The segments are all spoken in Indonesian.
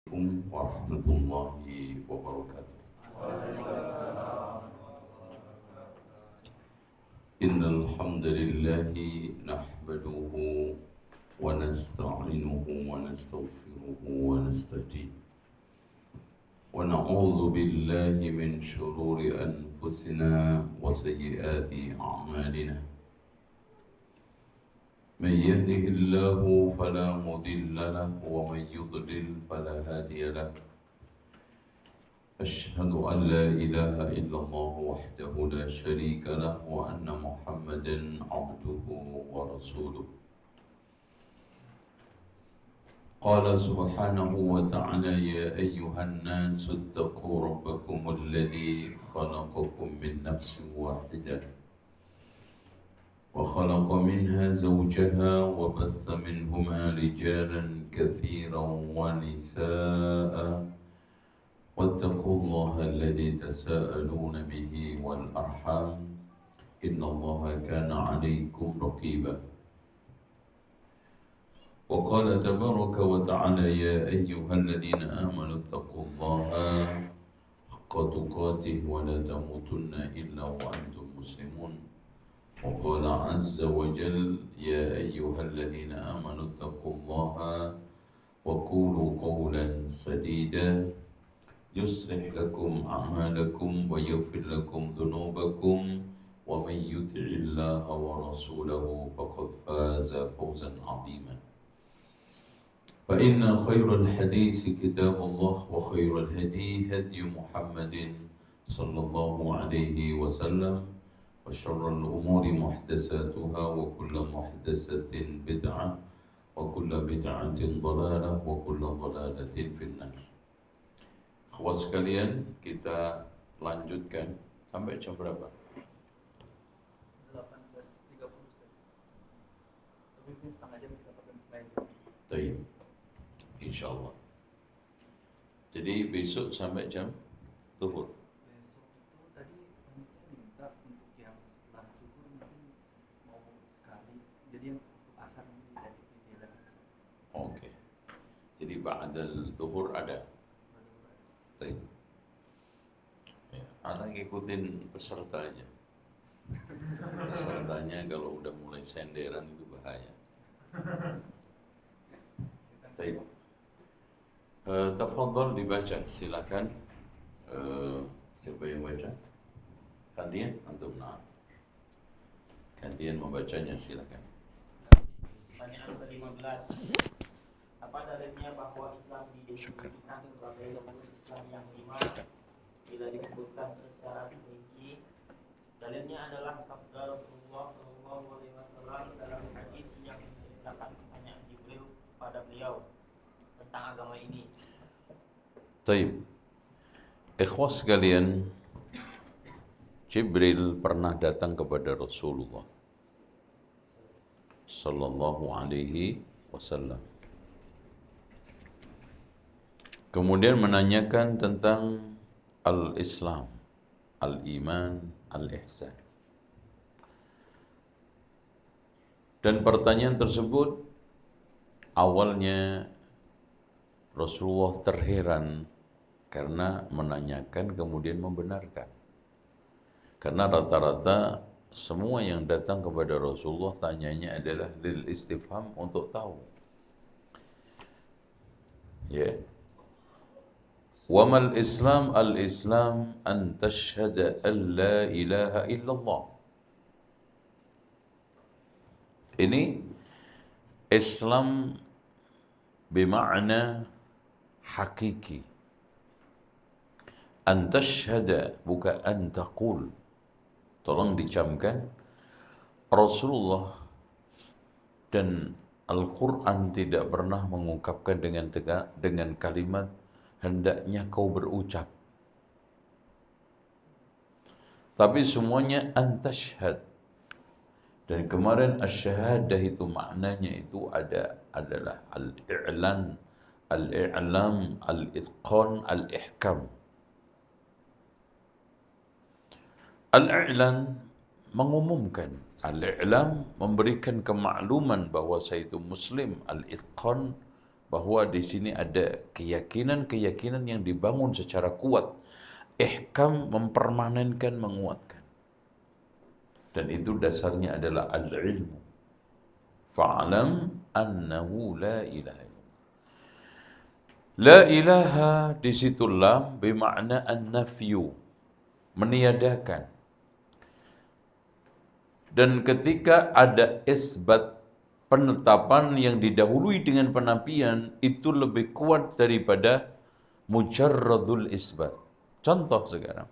عليكم ورحمة الله وبركاته. إن الحمد لله نحمده ونستعينه ونستغفره ونستهديه ونعوذ بالله من شرور أنفسنا وسيئات أعمالنا. من يهده الله فلا مضل له ومن يضلل فلا هادي له. أشهد أن لا إله إلا الله وحده لا شريك له وأن محمدا عبده ورسوله. قال سبحانه وتعالى: يا أيها الناس اتقوا ربكم الذي خلقكم من نفس واحدة وخلق منها زوجها وبث منهما رجالا كثيرا ونساء واتقوا الله الذي تساءلون به والأرحام إن الله كان عليكم رقيبا. وقال تبارك وتعالى: يا أيها الذين آمنوا اتقوا الله حق تقاته ولا تموتن إلا وأنتم مسلمون. وقال عز وجل: يا أيها الذين آمنوا اتقوا الله وقولوا قولا سديدا يصلح لكم أعمالكم ويغفر لكم ذنوبكم ومن يطع الله ورسوله فقد فاز فوزا عظيما. فإن خير الحديث كتاب الله وخير الهدي هدي محمد صلى الله عليه وسلم وشر الأمور محدثاتها وكل محدثة بدعة وكل بدعة ضلالة وكل ضلالة في النار. Akhwat sekalian, kita lanjutkan sampai jam berapa? 18.30. Tapi mungkin setengah jam kita pakai lain. Baik, insyaallah. Jadi besok sampai jam zuhur. Besok itu tadi panitia minta untuk yang setelah zuhur mungkin mau sekali. Jadi yang untuk asar mungkin tidak dijalan asar. Oke. Jadi ba'dal zuhur ada. Baik. Ya, anak ngikutin pesertanya. Pesertanya kalau udah mulai senderan itu bahaya. Baik. Tafadhol dibaca, silakan. Siapa yang baca? Gantian antum. Nah. Gantian membacanya, silakan. Pertanyaan ke-15. Apa dalilnya bahwa Islam didefinisikan sebagai rukun Islam yang 5 bila disebutkan secara rinci? Dalilnya adalah sabda Rasulullah SAW dalam hadis yang menceritakan pertanyaan Jibril kepada beliau tentang agama ini. Baik. Ikhwas sekalian, Jibril pernah datang kepada Rasulullah sallallahu alaihi wasallam. Kemudian menanyakan tentang al-Islam, al-iman, al-ihsan. Dan pertanyaan tersebut awalnya Rasulullah terheran karena menanyakan kemudian membenarkan. Karena rata-rata semua yang datang kepada Rasulullah tanyanya adalah lil istifham, untuk tahu. Ya. Wa mal Islam al-Islam an tashhada an la ilaha illallah. Ini Islam bermakna hakiki. An tashhada bukan an taqul. Tolong dicamkan, Rasulullah dan Al-Quran tidak pernah mengungkapkan dengan kalimat hendaknya kau berucap. Tapi semuanya antashhad. Dan kemarin asyahadah itu maknanya itu adalah al-i'lan, al-i'lam, al-itqan, al-ihkam. Al-i'lan mengumumkan, al-i'lam memberikan kemakluman bahwa saya itu muslim, al-itqan bahwa di sini ada keyakinan-keyakinan yang dibangun secara kuat. Ihkam mempermanenkan, menguatkan. Dan itu dasarnya adalah al-ilmu. Fa'alam annahu la ilaha illallah. La ilaha di situ lam bermakna an-nafyu, meniadakan. Dan ketika ada isbat, penetapan yang didahului dengan penafian itu lebih kuat daripada mujarradul isbat. Contoh sekarang,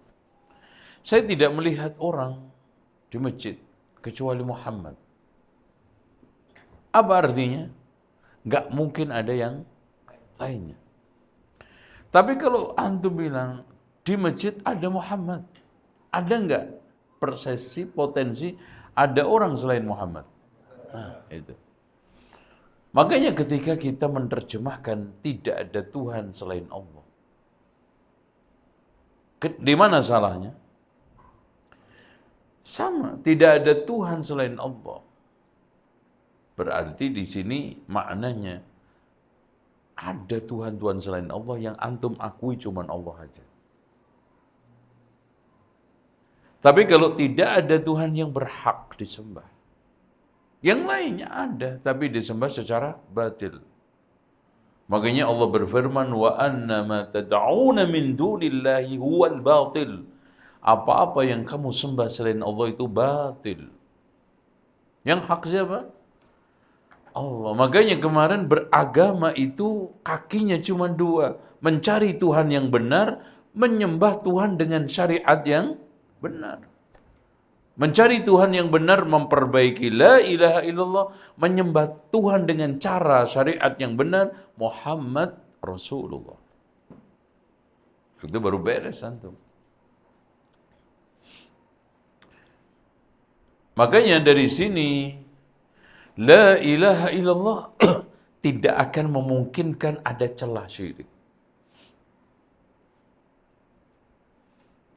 saya tidak melihat orang di masjid kecuali Muhammad. Apa artinya? Gak mungkin ada yang lainnya. Tapi kalau antum bilang di masjid ada Muhammad, ada nggak persepsi, potensi ada orang selain Muhammad? Nah, itu. Makanya ketika kita menerjemahkan tidak ada Tuhan selain Allah, di mana salahnya? Sama, tidak ada Tuhan selain Allah. Berarti di sini maknanya ada Tuhan-Tuhan selain Allah yang antum akui cuman Allah aja. Tapi kalau tidak ada Tuhan yang berhak disembah, yang lainnya ada tapi disembah secara batil. Makanya Allah berfirman, wa anna ma tad'una min dunillahi huwal batil. Apa-apa yang kamu sembah selain Allah itu batil. Yang hak siapa? Allah. Makanya kemarin beragama itu kakinya cuma dua. Mencari Tuhan yang benar, menyembah Tuhan dengan syariat yang benar. Mencari Tuhan yang benar, memperbaiki la ilaha illallah, menyembah Tuhan dengan cara syariat yang benar, Muhammad Rasulullah. Itu baru beres antum. Makanya dari sini la ilaha illallah tidak akan memungkinkan ada celah syirik.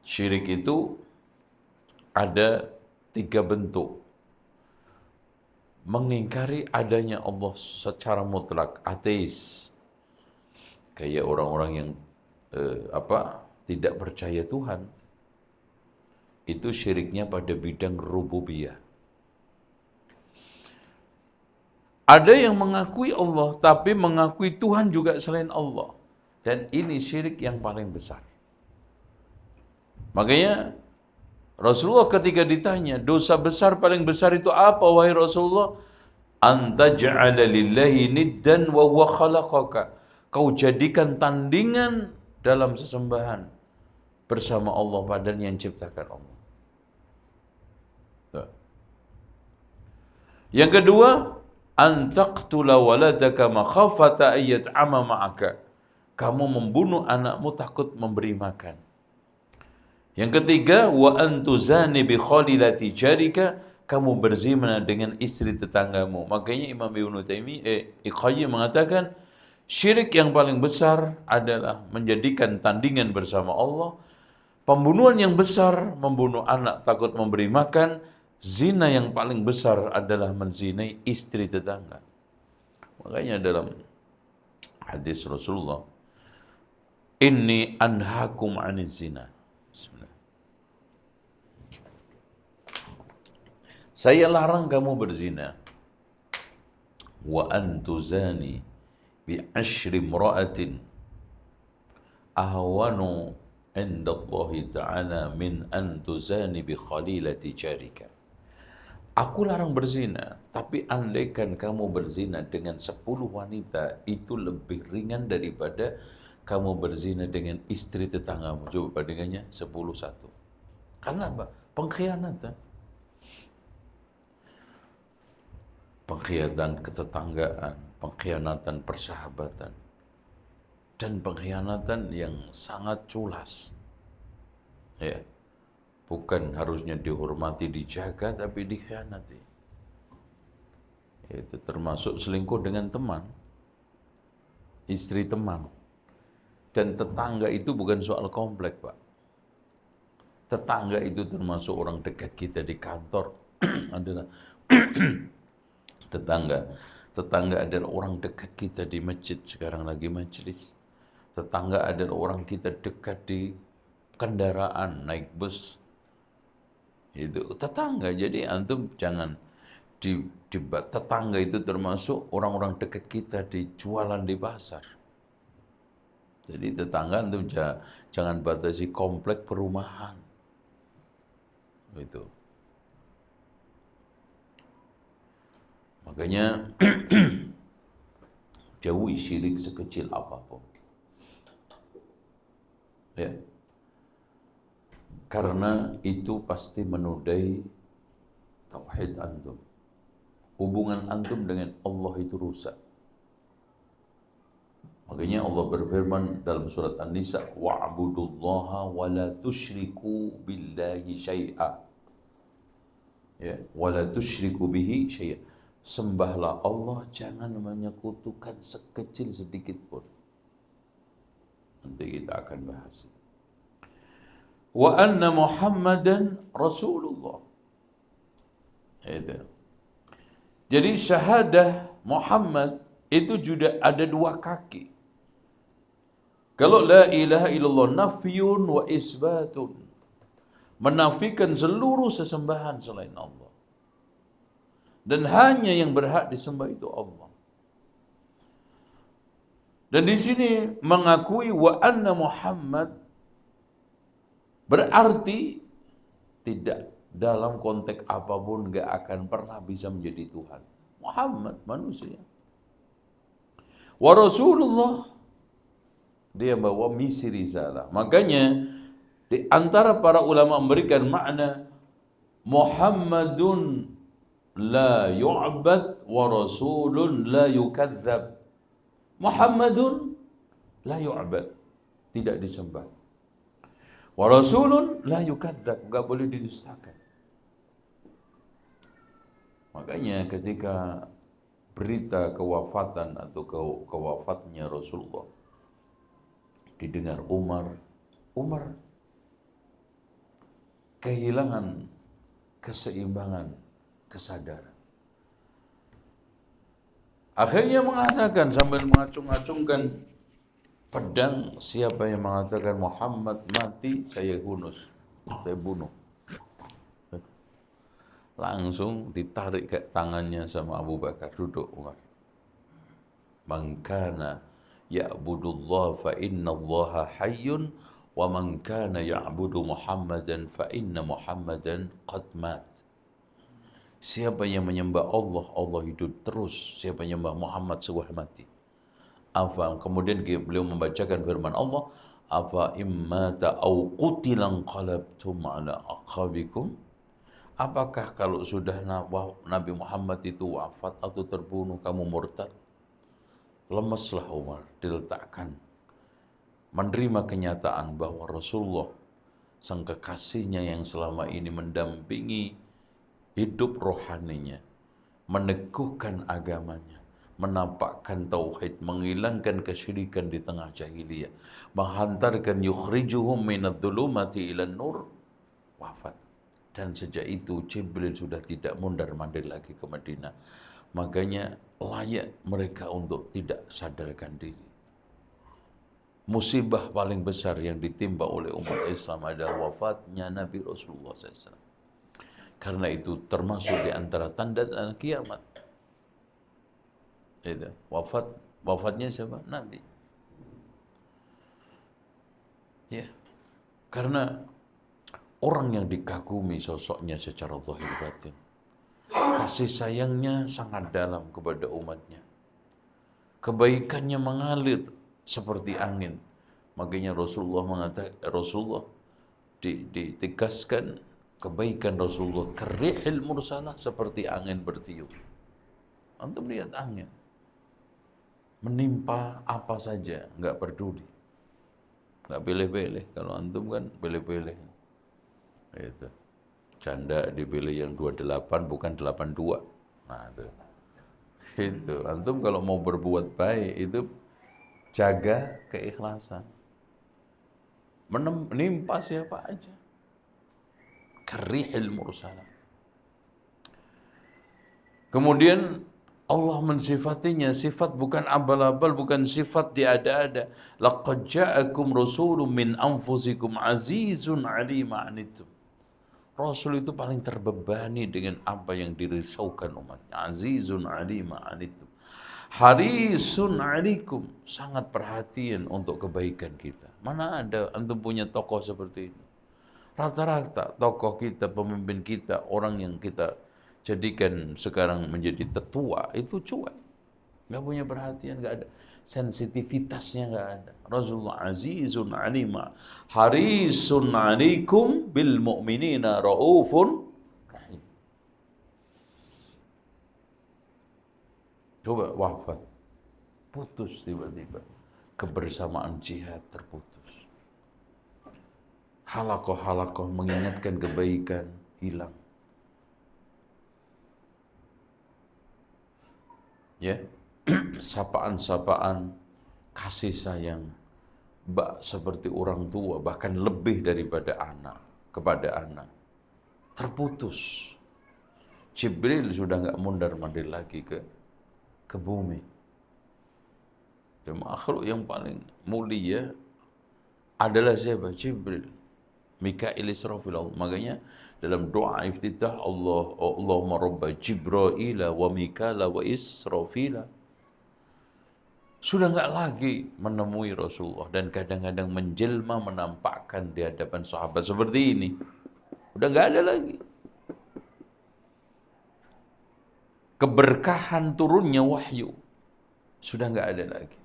Syirik itu ada 3 bentuk. Mengingkari adanya Allah secara mutlak, ateis. Kayak orang-orang yang tidak percaya Tuhan. Itu syiriknya pada bidang rububiyah. Ada yang mengakui Allah, tapi mengakui Tuhan juga selain Allah. Dan ini syirik yang paling besar. Makanya Rasulullah ketika ditanya, dosa besar paling besar itu apa wahai Rasulullah? Anta ja'ala lillahi niddan wa huwa khalaqaka. Kau jadikan tandingan dalam sesembahan bersama Allah padahal yang ciptakan Allah. Tuh. Yang kedua, antaqtula waladaka makhafata ayyat'ama ma'aka. Kamu membunuh anakmu takut memberi makan. Yang ketiga, wa antuzani bi khalilati jarika, kamu berzina dengan istri tetanggamu. Makanya Imam Ibnu Taimiyah mengatakan syirik yang paling besar adalah menjadikan tandingan bersama Allah. Pembunuhan yang besar, membunuh anak takut memberi makan. Zina yang paling besar adalah menzinai istri tetangga. Makanya dalam hadis Rasulullah, inni anhakum 'aniz zina. Saya larang kamu berzina. Wa antuzani bi 'ashri imra'atin ahwanu 'inda Allah Ta'ala min antuzani bi khalilati jarika. Aku larang berzina, tapi andaikan kamu berzina dengan 10 wanita, itu lebih ringan daripada kamu berzina dengan istri tetanggamu. Coba bandingannya 10-1. Karena apa? Pengkhianatan. Pengkhianatan ketetanggaan, pengkhianatan persahabatan, dan pengkhianatan yang sangat culas. Ya. Bukan harusnya dihormati, dijaga, tapi dikhianati. Itu termasuk selingkuh dengan teman, istri teman. Dan tetangga itu bukan soal komplek, Pak. Tetangga itu termasuk orang dekat kita di kantor adalah tetangga. Tetangga adalah orang dekat kita di masjid, sekarang lagi majelis. Tetangga adalah orang kita dekat di kendaraan, naik bus. Itu tetangga. Jadi antum jangan tetangga itu termasuk orang-orang dekat kita di jualan di pasar. Jadi tetangga antum jangan batasi komplek perumahan. Itu. Makanya jauhi syirik sekecil apapun. Ya. Karena itu pasti menodai tauhid antum. Hubungan antum dengan Allah itu rusak. Makanya Allah berfirman dalam surat An-Nisa, wa'budullaha wa la tusyriku billahi syai'a. Ya, wa la tusyriku bihi syai'a. Sembahlah Allah, jangan menyekutukan sekecil sedikit pun. Nanti kita akan bahas. Wa anna Muhammadan Rasulullah. Itu. Jadi syahadah Muhammad itu juga ada dua kaki. Kalau la ilaha illallah nafyun wa isbatun, menafikan seluruh sesembahan selain Allah. Dan hanya yang berhak disembah itu Allah. Dan di sini mengakui wa anna Muhammad berarti tidak dalam konteks apapun gak akan pernah bisa menjadi Tuhan. Muhammad manusia. Wa Rasulullah, dia bawa misi risalah. Makanya di antara para ulama memberikan makna Muhammadun la yu'bad wa rasulun la yukadzab. Muhammadun la yu'bad, tidak disembah. Wa rasulun la yukadzab, enggak boleh didustakan. Makanya ketika berita kewafatan atau kewafatnya Rasulullah didengar Umar kehilangan keseimbangan, kesadaran. Akhirnya mengatakan sambil mengacung-acungkan pedang, siapa yang mengatakan Muhammad mati, saya bunuh. Langsung ditarik ke tangannya sama Abu Bakar, duduk Umar. Man kana ya'budullah fa innallaha hayyun wa man kana ya'budu Muhammadan fa inna Muhammadan qad mat. Siapa yang menyembah Allah, Allah hidup terus. Siapa yang menyembah Muhammad sudah mati. Kemudian beliau membacakan firman Allah, afa immata au qutilan qalabtum ala aqabikum. Apakah kalau sudah Nabi Muhammad itu wafat atau terbunuh kamu murtad? Lemeslah Umar, diletakkan. Menerima kenyataan bahwa Rasulullah, sang kekasihnya yang selama ini mendampingi hidup rohaninya, meneguhkan agamanya, menampakkan tauhid, menghilangkan kesyirikan di tengah jahiliyah, menghantarkan yukhrijuhum minadh-dhulumati ilan nur, wafat. Dan sejak itu Jibril sudah tidak mondar-mandir lagi ke Madinah. Makanya layak mereka untuk tidak sadarkan diri. Musibah paling besar yang ditimpa oleh umat Islam adalah wafatnya Nabi Rasulullah SAW. Karena itu termasuk di antara tanda kiamat. Itu wafatnya siapa? Nabi. Ya, karena orang yang dikagumi sosoknya secara zahir batin. Kasih sayangnya sangat dalam kepada umatnya. Kebaikannya mengalir seperti angin. Makanya Rasulullah ditegaskan kebaikan Rasulullah karihil mursalah, seperti angin bertiup. Antum lihat angin. Menimpa apa saja, enggak peduli. Enggak pilih-pilih. Kalau antum kan pilih-pilih. Itu. Janda dipilih yang 28 bukan 82. Nah, itu. Antum kalau mau berbuat baik itu jaga keikhlasan. Menimpa siapa aja. Karihil mursalah. Kemudian Allah mensifatinya sifat bukan abal-abal, bukan sifat diada-ada. Laqad ja'akum rasulun min anfusikum azizun 'alima 'anittum. Rasul itu paling terbebani dengan apa yang dirisaukan umatnya. Azizun 'alima 'anittum. Harisun 'alaikum, sangat perhatian untuk kebaikan kita. Mana ada antum punya tokoh seperti itu? Rata-rata tokoh kita, pemimpin kita, orang yang kita jadikan sekarang menjadi tetua itu cuek, nggak punya perhatian, nggak ada sensitivitasnya, nggak ada. Rasulullah azizun alima harisun alaikum bil mu'minina raufun rahim. Coba wafat, putus tiba-tiba, kebersamaan jihad terputus, halakoh-halakoh mengingatkan kebaikan hilang. Ya, sapaan-sapaan kasih sayang seperti orang tua, bahkan lebih daripada anak kepada anak, terputus. Jibril sudah nggak mundar-mandir lagi ke bumi. Ya, makhluk yang paling mulia adalah siapa? Jibril, Mikail, Israfil. Makanya dalam doa iftitah Allahumma rabba Jibril wa Mikala wa Israfila. Sudah enggak lagi menemui Rasulullah dan kadang-kadang menjelma menampakkan di hadapan sahabat seperti ini. Udah enggak ada lagi. Keberkahan turunnya wahyu sudah enggak ada lagi.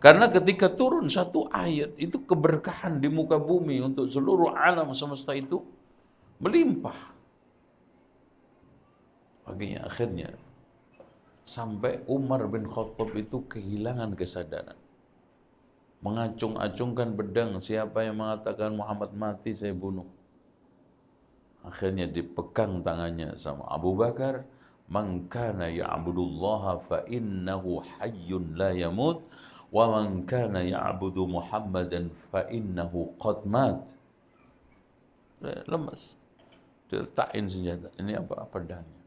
Karena ketika turun satu ayat, itu keberkahan di muka bumi untuk seluruh alam semesta itu melimpah. Makanya akhirnya sampai Umar bin Khattab itu kehilangan kesadaran. Mengacung-acungkan pedang, siapa yang mengatakan Muhammad mati saya bunuh. Akhirnya dipegang tangannya sama Abu Bakar. Man kana ya'budullaha fa innahu hayyun la yamut. Wa man kana ya'budu Muhammadan fa innahu qad mat. Lemas. Diletakin senjata. Ini apa pedangnya?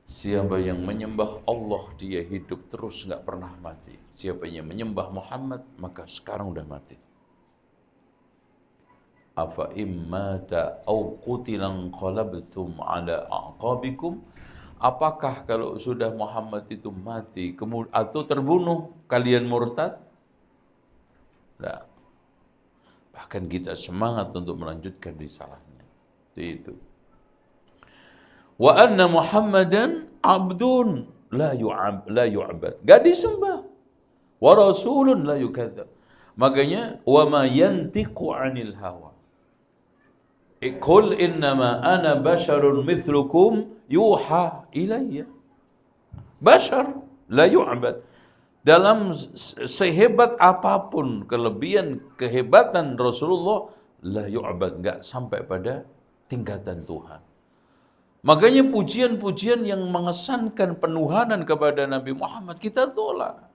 Siapa yang menyembah Allah dia hidup terus enggak pernah mati. Siapa yang menyembah Muhammad maka sekarang udah mati. Afa immata au qutilan qalabtum ala aqabikum. Apakah kalau sudah Muhammad itu mati atau terbunuh kalian murtad? Nah, bahkan kita semangat untuk melanjutkan risalahnya. Itu. Wa anna Muhammadan abdun la yu'bad. Gak disembah. Wa rasulun la yukadzab. Makanya wa ma yantiqu 'anil hawa. Qul innama ana basharun mithlukum yuha ilayya. Bashar la yu'bad. Dalam sehebat apapun kelebihan kehebatan Rasulullah la yu'bad, enggak sampai pada tingkatan Tuhan. Makanya pujian-pujian yang mengesankan penuhanan kepada Nabi Muhammad kita tolak.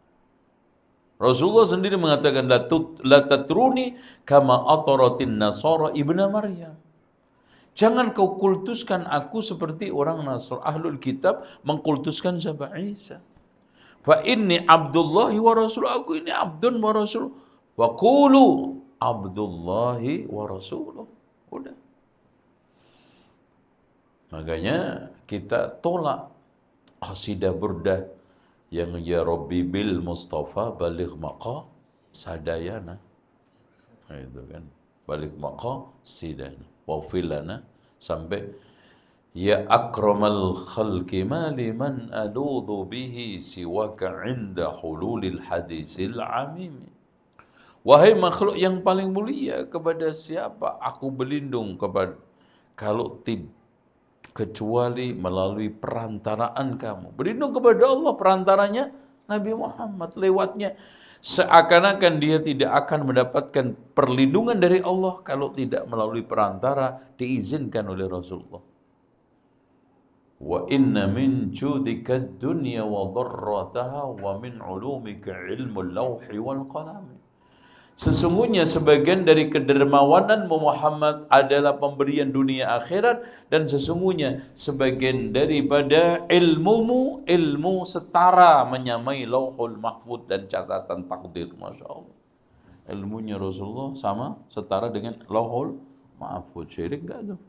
Rasulullah sendiri mengatakan la tatruni kama ataratin nasara ibna Maryam. Jangan kau kultuskan aku seperti orang Nasr, ahlul kitab mengkultuskan siapa? Isa. Fa inni abdullahi wa rasul, aku ini abdun wa rasul. Wa qulu abdullahi wa rasuluh. Udah. Makanya kita tolak qasidah burdah yang ya Rabbi bil Mustafa baligh maqa sadayana. Nah, itu kan. Baligh maqa sidana. Wafilana sampai ya akramal khalqi ma liman aludhu bihi siwaka inda hululil hadisil amimi. Wahai makhluk yang paling mulia, kepada siapa aku berlindung kepada kalau kecuali melalui perantaraan kamu. Berlindung kepada Allah, perantaranya Nabi Muhammad, lewatnya seakan-akan dia tidak akan mendapatkan perlindungan dari Allah kalau tidak melalui perantara diizinkan oleh Rasulullah. Wa inna min judika dunya wa dharrataha wa min ulumika ilmul lawhi wal qalam. Sesungguhnya sebagian dari kedermawananmu Muhammad adalah pemberian dunia akhirat, dan sesungguhnya sebagian daripada ilmumu, ilmu setara menyamai lauhul mahfud dan catatan takdir. Masya Allah. Ilmunya Rasulullah sama setara dengan lauhul mahfud. Syirik gak tuh?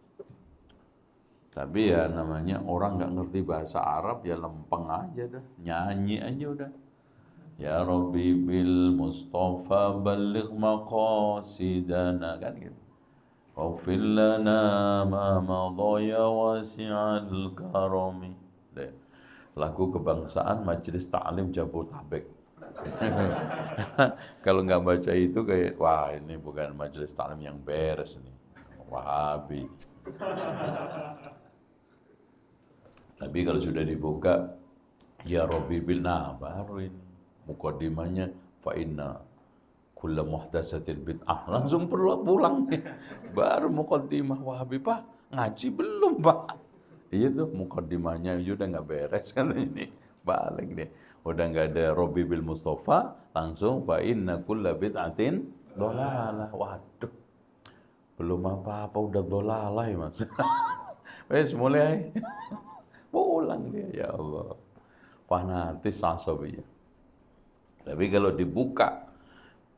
Tapi ya namanya orang gak ngerti bahasa Arab, ya lempeng aja dah, nyanyi aja udah. Ya Rabbi bil Mustafa balligh maqasidana, kan gitu. Waghfir lana ma madha ya wasi'al karami. Lagu kebangsaan Majelis Ta'lim Jabodetabek. Kalau nggak baca itu kayak, wah ini bukan Majelis Ta'lim yang beres nih, Wahabi. Tapi kalau sudah dibuka, ya Rabbi bil, nah baru ini mukaddimahnya fa inna kulla muhdatsatin bid'ah, langsung pulang nih. Baru mukaddimah Wahabi. Pak, ngaji belum Pak? Iya tuh mukaddimahnya udah nggak beres kan ini, balik deh. Udah nggak ada Rabbi bil Mustafa, langsung fa inna kulla bid'atin dhalalah. Waduh, belum apa-apa udah dhalalah ya Mas. Wes mulai pulang dia, ya Allah. Fanatis asabinya. Tapi kalau dibuka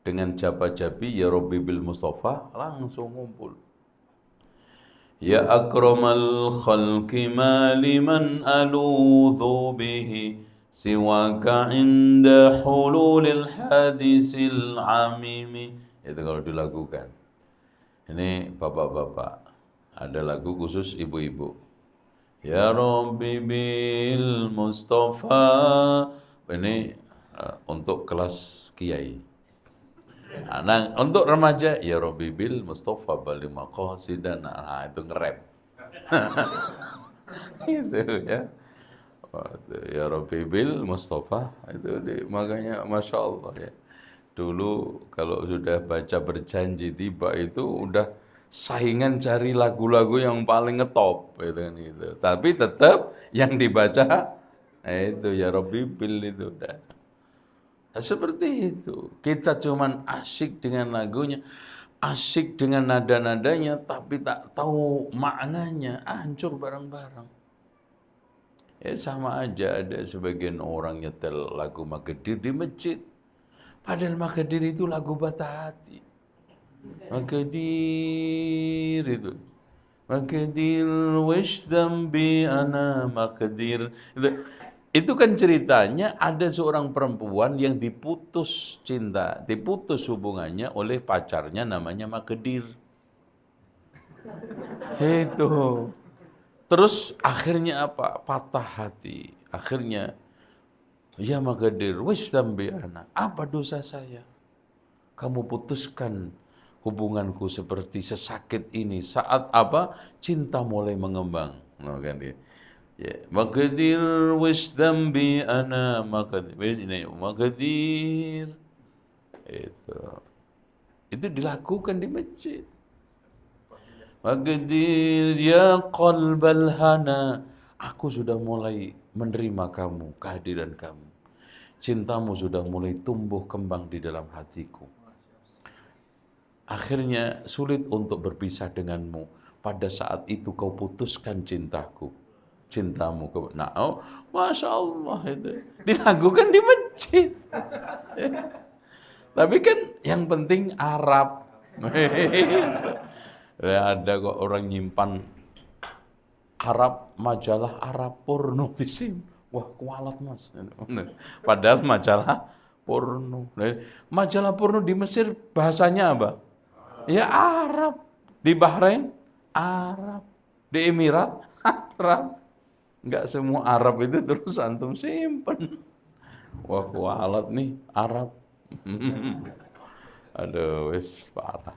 dengan jaba-jabi ya Rabbi bil Mustafa, langsung ngumpul. Ya akramal khalqi ma liman aludhu bihi siwaka inda hululil hadisil amimi. Itu kalau dilakukan. Ini bapak-bapak, ada lagu khusus ibu-ibu. Ya Rabbi bil Mustafa. Ini untuk kelas kiai. Nah, untuk remaja ya Rabbi bil Mustafa bali maqasidan. Nah, itu nge-rap. Itu ya. Ya Rabbi bil Mustafa itu makanya Masya Allah ya. Dulu kalau sudah baca berjanji tiba itu udah saingan cari lagu-lagu yang paling ngetop gitu kan gitu. Tapi tetap yang dibaca itu ya Rabbi bil itu udah. Nah, seperti itu. Kita cuman asyik dengan lagunya, asyik dengan nada-nadanya, tapi tak tahu maknanya, hancur bareng-bareng. Ya sama aja, ada sebagian orang nyetel lagu Magedir di masjid. Padahal Magedir itu lagu Bata Hati. Magedir itu. Magedir wish dambi ana Magedir. Itu kan ceritanya ada seorang perempuan yang diputus cinta, diputus hubungannya oleh pacarnya namanya Magedir. Itu. Terus akhirnya apa? Patah hati. Akhirnya, ya Magedir, wis dambi ana. Apa dosa saya? Kamu putuskan hubunganku seperti sesakit ini saat apa? Cinta mulai mengembang. Nah, kan dia. Ya, Magedir wis dambi ana Magedir. Wis ini Magedir. Itu dilakukan di masjid. Magedir ya qalbal hana. Aku sudah mulai menerima kamu, kehadiran kamu. Cintamu sudah mulai tumbuh kembang di dalam hatiku. Akhirnya sulit untuk berpisah denganmu. Pada saat itu kau putuskan cintamu. Nah, oh, Masya Allah itu. Dilakukan di masjid. Tapi kan yang penting Arab. Ada kok orang nyimpan Arab, majalah Arab porno di sini. Wah, kualat Mas. Padahal majalah porno. Majalah porno di Mesir bahasanya apa? Ya Arab. Di Bahrain Arab. Di Emirat Arab. Enggak semua Arab itu terus antum simpen. Wah, kualat nih Arab. Aduh, wis parah.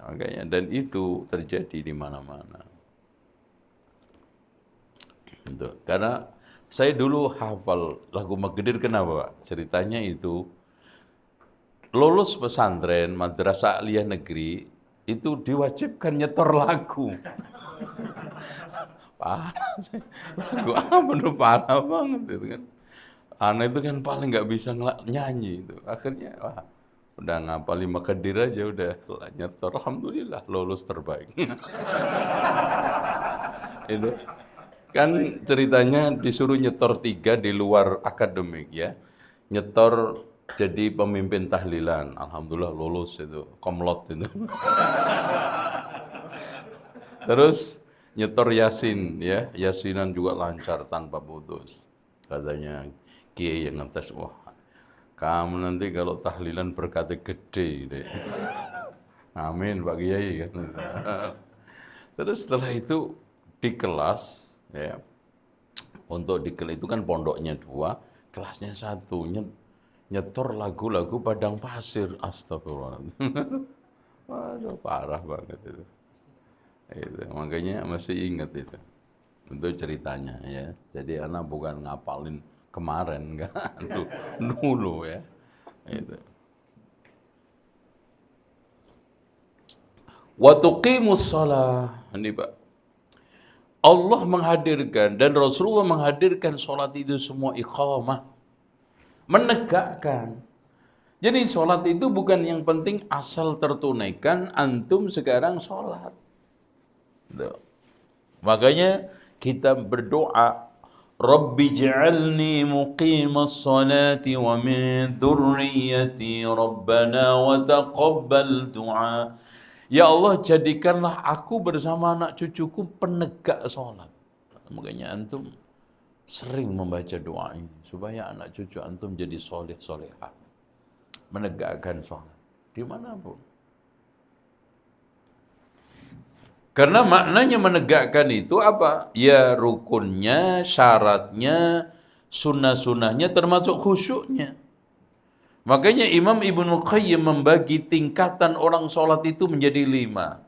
Makanya, dan itu terjadi di mana-mana. Karena saya dulu hafal lagu Magedir, kenapa Pak? Ceritanya itu lulus pesantren madrasah aliyah negeri itu diwajibkan nyetor lagu. Parah sih. Lagu apa tuh, parah banget itu kan. Anak itu kan paling nggak bisa nyanyi itu. Akhirnya wah, Udah ngapal 5 kedir aja udah nyetor, alhamdulillah lolos terbaik. Itu kan ceritanya disuruh nyetor 3 di luar akademik ya. Nyetor jadi pemimpin tahlilan, alhamdulillah lolos itu, komlot itu. Terus nyetor yasin ya, yasinan juga lancar tanpa putus. Katanya kiai yang ngetes, wah kamu nanti kalau tahlilan berkatnya gede deh. Amin Pak Kiai kan. Terus setelah itu di kelas ya, untuk di kelas itu kan pondoknya 2, kelasnya 1, nyetor lagu-lagu Padang Pasir, astagfirullah. Waduh parah banget itu. Itu makanya masih ingat itu. Itu ceritanya ya. Jadi anak bukan ngapalin kemarin enggak, dulu ya. Itu. Wa tuqimus shalah. Ini Pak. Allah menghadirkan dan Rasulullah menghadirkan sholat itu semua iqamah. Menegakkan. Jadi sholat itu bukan yang penting asal tertunaikan, antum sekarang sholat. Tuh. Makanya kita berdoa, Rabbi ja'alni muqimas salati wa min dhurriyyati Rabbana wa taqabbal du'a. Ya Allah, jadikanlah aku bersama anak cucuku penegak sholat. Makanya antum sering membaca doa ini supaya anak cucu antum jadi soleh solehah, menegakkan sholat dimanapun. Karena maknanya menegakkan itu apa? Ya rukunnya, syaratnya, sunnah-sunnahnya termasuk khusyuknya. Makanya Imam Ibnu Qayyim membagi tingkatan orang sholat itu menjadi 5.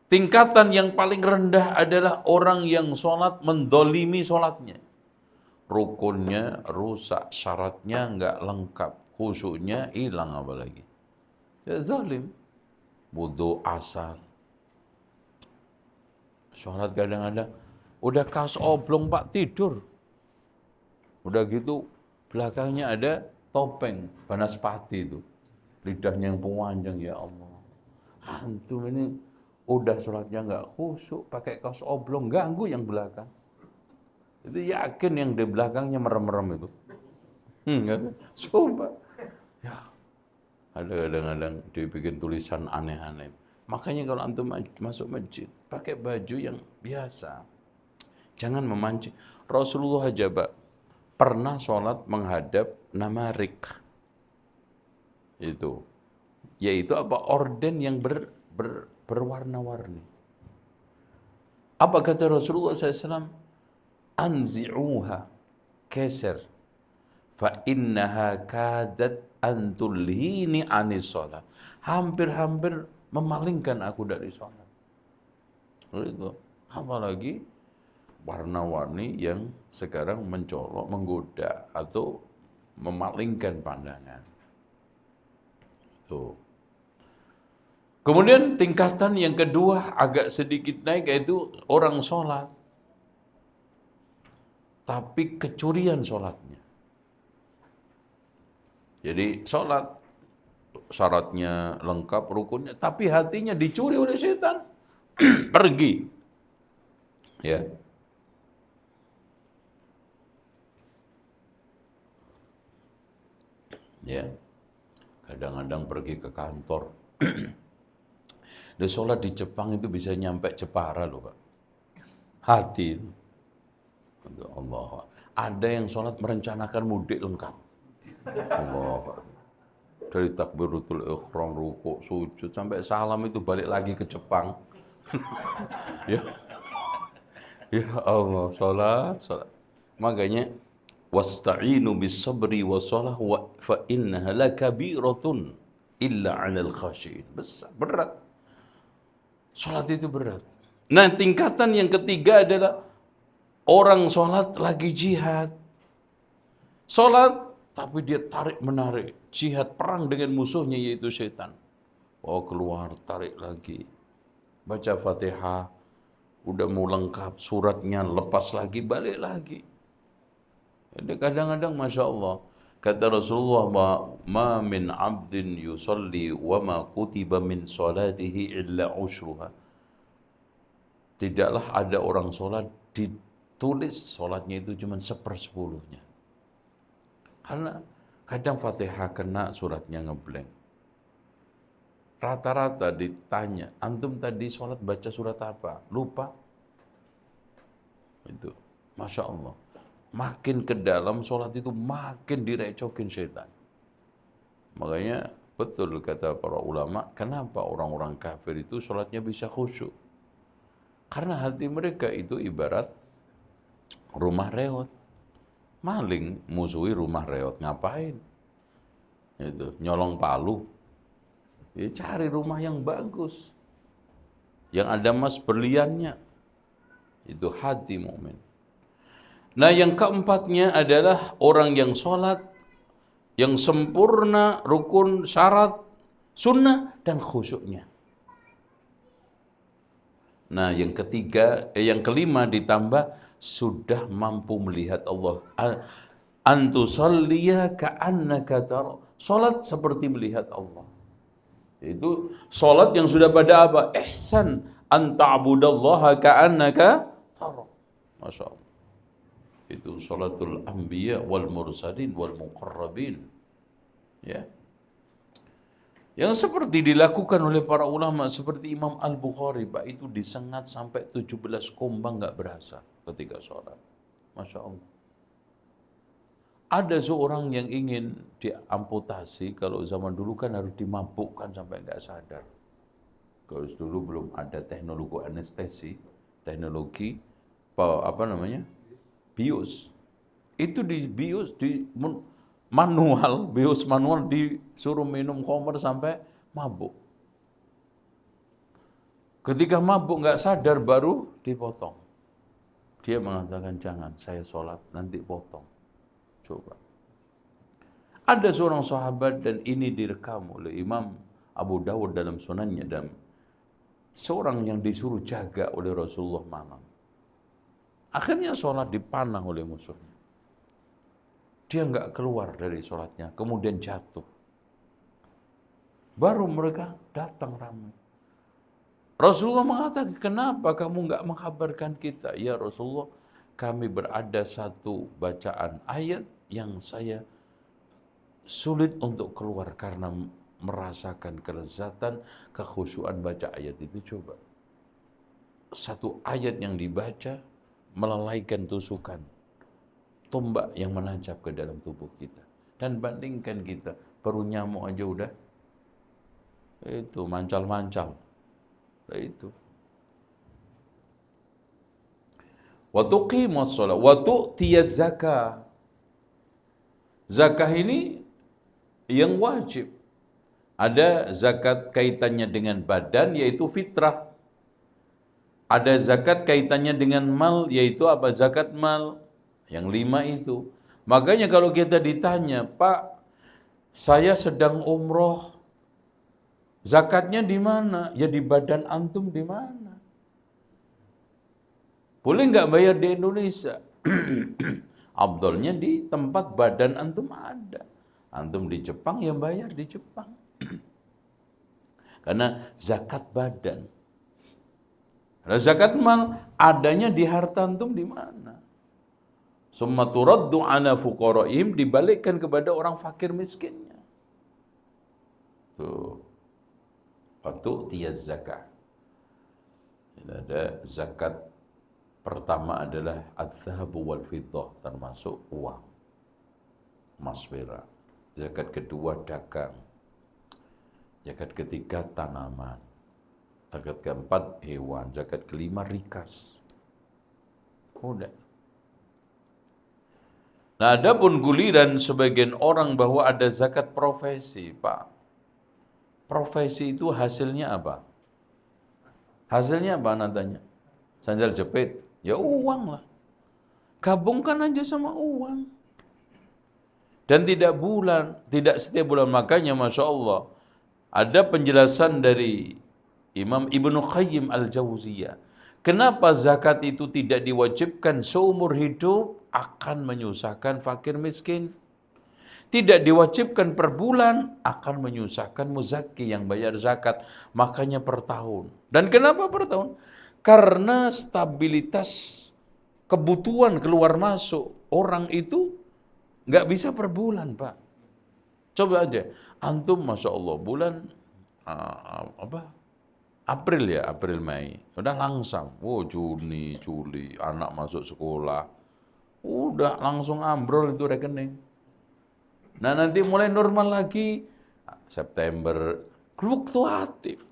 Tingkatan yang paling rendah adalah orang yang sholat mendolimi sholatnya. Rukunnya rusak, syaratnya nggak lengkap, khusyuknya hilang apalagi. Ya zalim, wudu asal. Sholat kadang-kadang udah kaos oblong Pak tidur. Udah gitu belakangnya ada topeng Banaspati itu. Lidahnya yang panjang, ya Allah. Antum ini udah sholatnya nggak khusyuk, pakai kaos oblong, ganggu yang belakang. Itu yakin yang di belakangnya merem-merem itu. Coba. Ya, ada kadang-kadang dibikin tulisan aneh-aneh. Makanya kalau antum masuk masjid, pakai baju yang biasa. Jangan memancing. Rasulullah aja pernah sholat menghadap namarik. Itu. Yaitu apa? Orden yang berwarna-warni. Apa kata Rasulullah SAW? Anzi'uha. Keser. Fa innaha kadat antulhini anis sholat. Hampir-hampir memalingkan aku dari sholat. Itu. Apalagi warna-warni yang sekarang mencolok, menggoda atau memalingkan pandangan. Tuh. Kemudian tingkatan yang kedua agak sedikit naik, yaitu orang sholat tapi kecurian sholatnya. Jadi sholat syaratnya lengkap, rukunnya, tapi hatinya dicuri oleh setan. Pergi. Ya. Ya. Kadang-kadang pergi ke kantor. Dia sholat di Jepang itu bisa nyampe Jepara loh Pak. Hati itu. Allah. Ada yang sholat merencanakan mudik lengkap. Allah. Dari takbiratul ihram, rukuk, sujud sampai salam itu balik lagi ke Jepang. Ya. Ya Allah, salat. Makanya wasta'inu bis-sabri was-shalah fa innaha lakabiratun illa 'alal khashiin. Berat. Salat itu berat. Nah, tingkatan yang ketiga adalah orang salat lagi jihad. Salat tapi dia tarik-menarik, jihad, perang dengan musuhnya yaitu setan. Oh keluar, tarik lagi. Baca Fatihah, udah mau lengkap, suratnya lepas lagi, balik lagi. Jadi kadang-kadang Masya Allah, Kata Rasulullah, ma min abdin yusalli wa ma kutiba min salatihi illa ushruha. Tidaklah ada orang sholat ditulis sholatnya itu cuma 1/10-nya. Karena kadang Fatihah kena suratnya ngeblank. Rata-rata ditanya, antum tadi sholat baca surat apa? Lupa. Itu, Masya Allah. Makin ke dalam sholat itu makin direcokin setan. Makanya betul kata para ulama, kenapa orang-orang kafir itu sholatnya bisa khusyuk? Karena hati mereka itu ibarat rumah reot. Maling musuhi rumah reot, ngapain? Itu nyolong palu. Ya, cari rumah yang bagus, yang ada emas berliannya. Itu hati mukmin. Nah, yang keempatnya adalah orang yang sholat yang sempurna, rukun, syarat, sunnah, dan khusyuknya. Nah, yang kelima ditambah sudah mampu melihat Allah. Antusalliya ka'annaka tara. Salat seperti melihat Allah. Itu salat yang sudah pada apa? Ihsan an ta'budallaha ka'annaka tara. Masya Allah. Itu salatul anbiya wal mursalin wal muqarrabin. Ya. Yang seperti dilakukan oleh para ulama seperti Imam Al-Bukhari, Pak, itu disengat sampai 17 kombang nggak berasa ketika sholat. Masya Allah. Ada seorang yang ingin diamputasi, kalau zaman dulu kan harus dimabukkan sampai nggak sadar. Kalau dulu belum ada teknologi anestesi, teknologi bius. Itu di bius, bius manual disuruh minum khamr sampai mabuk. Ketika mabuk nggak sadar baru dipotong. Dia mengatakan jangan, saya sholat nanti potong. Coba. Ada seorang sahabat dan ini direkam oleh Imam Abu Dawud dalam sunannya, dan seorang yang disuruh jaga oleh Rasulullah malam. Akhirnya sholat dipanah oleh musuh. Dia nggak keluar dari sholatnya, kemudian jatuh. Baru mereka datang ramai. Rasulullah mengatakan, kenapa kamu nggak mengkabarkan kita? Ya Rasulullah, kami berada satu bacaan ayat yang saya sulit untuk keluar karena merasakan kelezatan, kekhusyuan baca ayat itu. Coba. Satu ayat yang dibaca melalaikan tusukan tombak yang menancap ke dalam tubuh kita. Dan bandingkan kita, perut nyamuk aja udah itu mancal-mancal. Itu. Wa tuqimus shalah wa tu'tiyaz zakah. Zakah ini yang wajib. Ada zakat kaitannya dengan badan, yaitu fitrah. Ada zakat kaitannya dengan mal, yaitu apa? Zakat mal. Yang 5 itu. Makanya kalau kita ditanya, Pak, saya sedang umroh, zakatnya di mana? Ya di badan antum di mana? Boleh nggak bayar di Indonesia? Abdolnya di tempat badan antum ada. Antum di Jepang, ya bayar di Jepang. Karena zakat badan. Nah, zakat mal adanya di harta antum di mana? Summa turaddu ala fuqaraihim, dibalikkan kepada orang fakir miskinnya. Tuh. Waktu tiyaz zakah. Ada zakat pertama adalah adz-dzahabu wal fiddah, termasuk uang, emas perak. Zakat kedua dagang. Zakat ketiga tanaman. Zakat keempat hewan. Zakat kelima rikas. Udah. Nah, adapun guliran sebagian orang bahwa ada zakat profesi, Pak. Profesi itu hasilnya apa? Hasilnya apa nantinya? Sandal jepit, ya uang lah. Gabungkan aja sama uang. Dan tidak setiap bulan. Makanya Masya Allah, ada penjelasan dari Imam Ibnu Qayyim Al-Jauziyah. Kenapa zakat itu tidak diwajibkan seumur hidup? Akan menyusahkan fakir miskin. tidak diwajibkan per bulan akan menyusahkan muzaki yang bayar zakat. Makanya per tahun. Dan kenapa per tahun? Karena stabilitas kebutuhan keluar masuk orang itu nggak bisa per bulan, Pak. Coba aja, antum Masya Allah bulan April ya, April Mei, udah langsung, Juni, Juli, anak masuk sekolah, udah langsung ambrol itu rekening. Nah nanti mulai normal lagi, September, fluktuatif.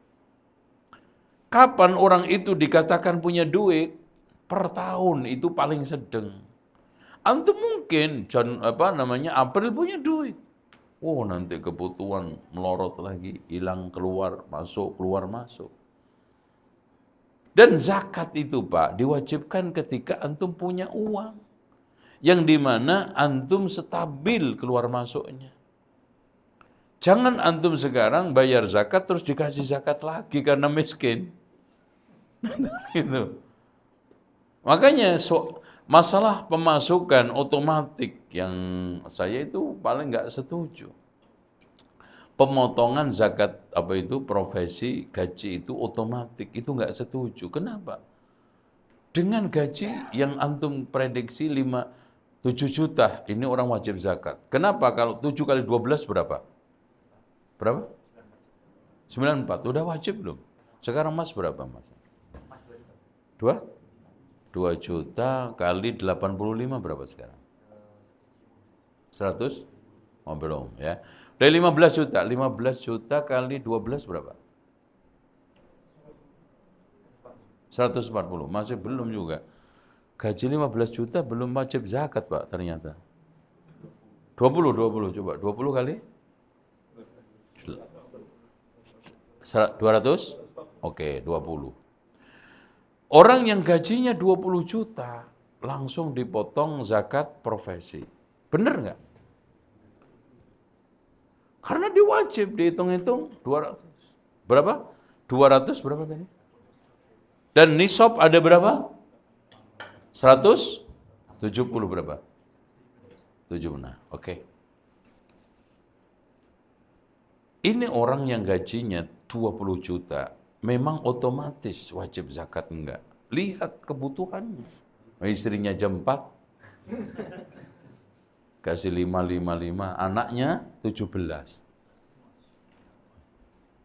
Kapan orang itu dikatakan punya duit? Per tahun itu paling sedang. Antum mungkin, April punya duit. Nanti kebutuhan melorot lagi, hilang keluar masuk. Dan zakat itu Pak, diwajibkan ketika antum punya uang. Yang dimana antum stabil keluar masuknya. Jangan antum sekarang bayar zakat terus dikasih zakat lagi karena miskin. Itu. Makanya masalah pemasukan otomatis yang saya itu paling nggak setuju. Pemotongan zakat profesi gaji itu otomatis itu nggak setuju. Kenapa? Dengan gaji yang antum prediksi 7 juta ini orang wajib zakat. Kenapa? Kalau 7 kali 12 berapa? Berapa? 94. Udah wajib belum? Sekarang Mas berapa Mas? 2 juta kali 85 berapa sekarang? 100? Oh belum ya. Dari 15 juta. 15 juta kali 12 berapa? 140. Masih belum juga. Gaji 15 juta belum wajib zakat Pak ternyata. 20 coba. 20 kali? 200? Oke, 20. Orang yang gajinya 20 juta langsung dipotong zakat profesi. Bener nggak? Karena diwajib dihitung-hitung 200. Berapa? 200 berapa tadi? Dan nisab ada berapa? 170 berapa? 76. Oke. Ini orang yang gajinya 20 juta. Memang otomatis wajib zakat enggak? Lihat kebutuhannya. Istrinya jam 4. Kasih 5, anaknya 17.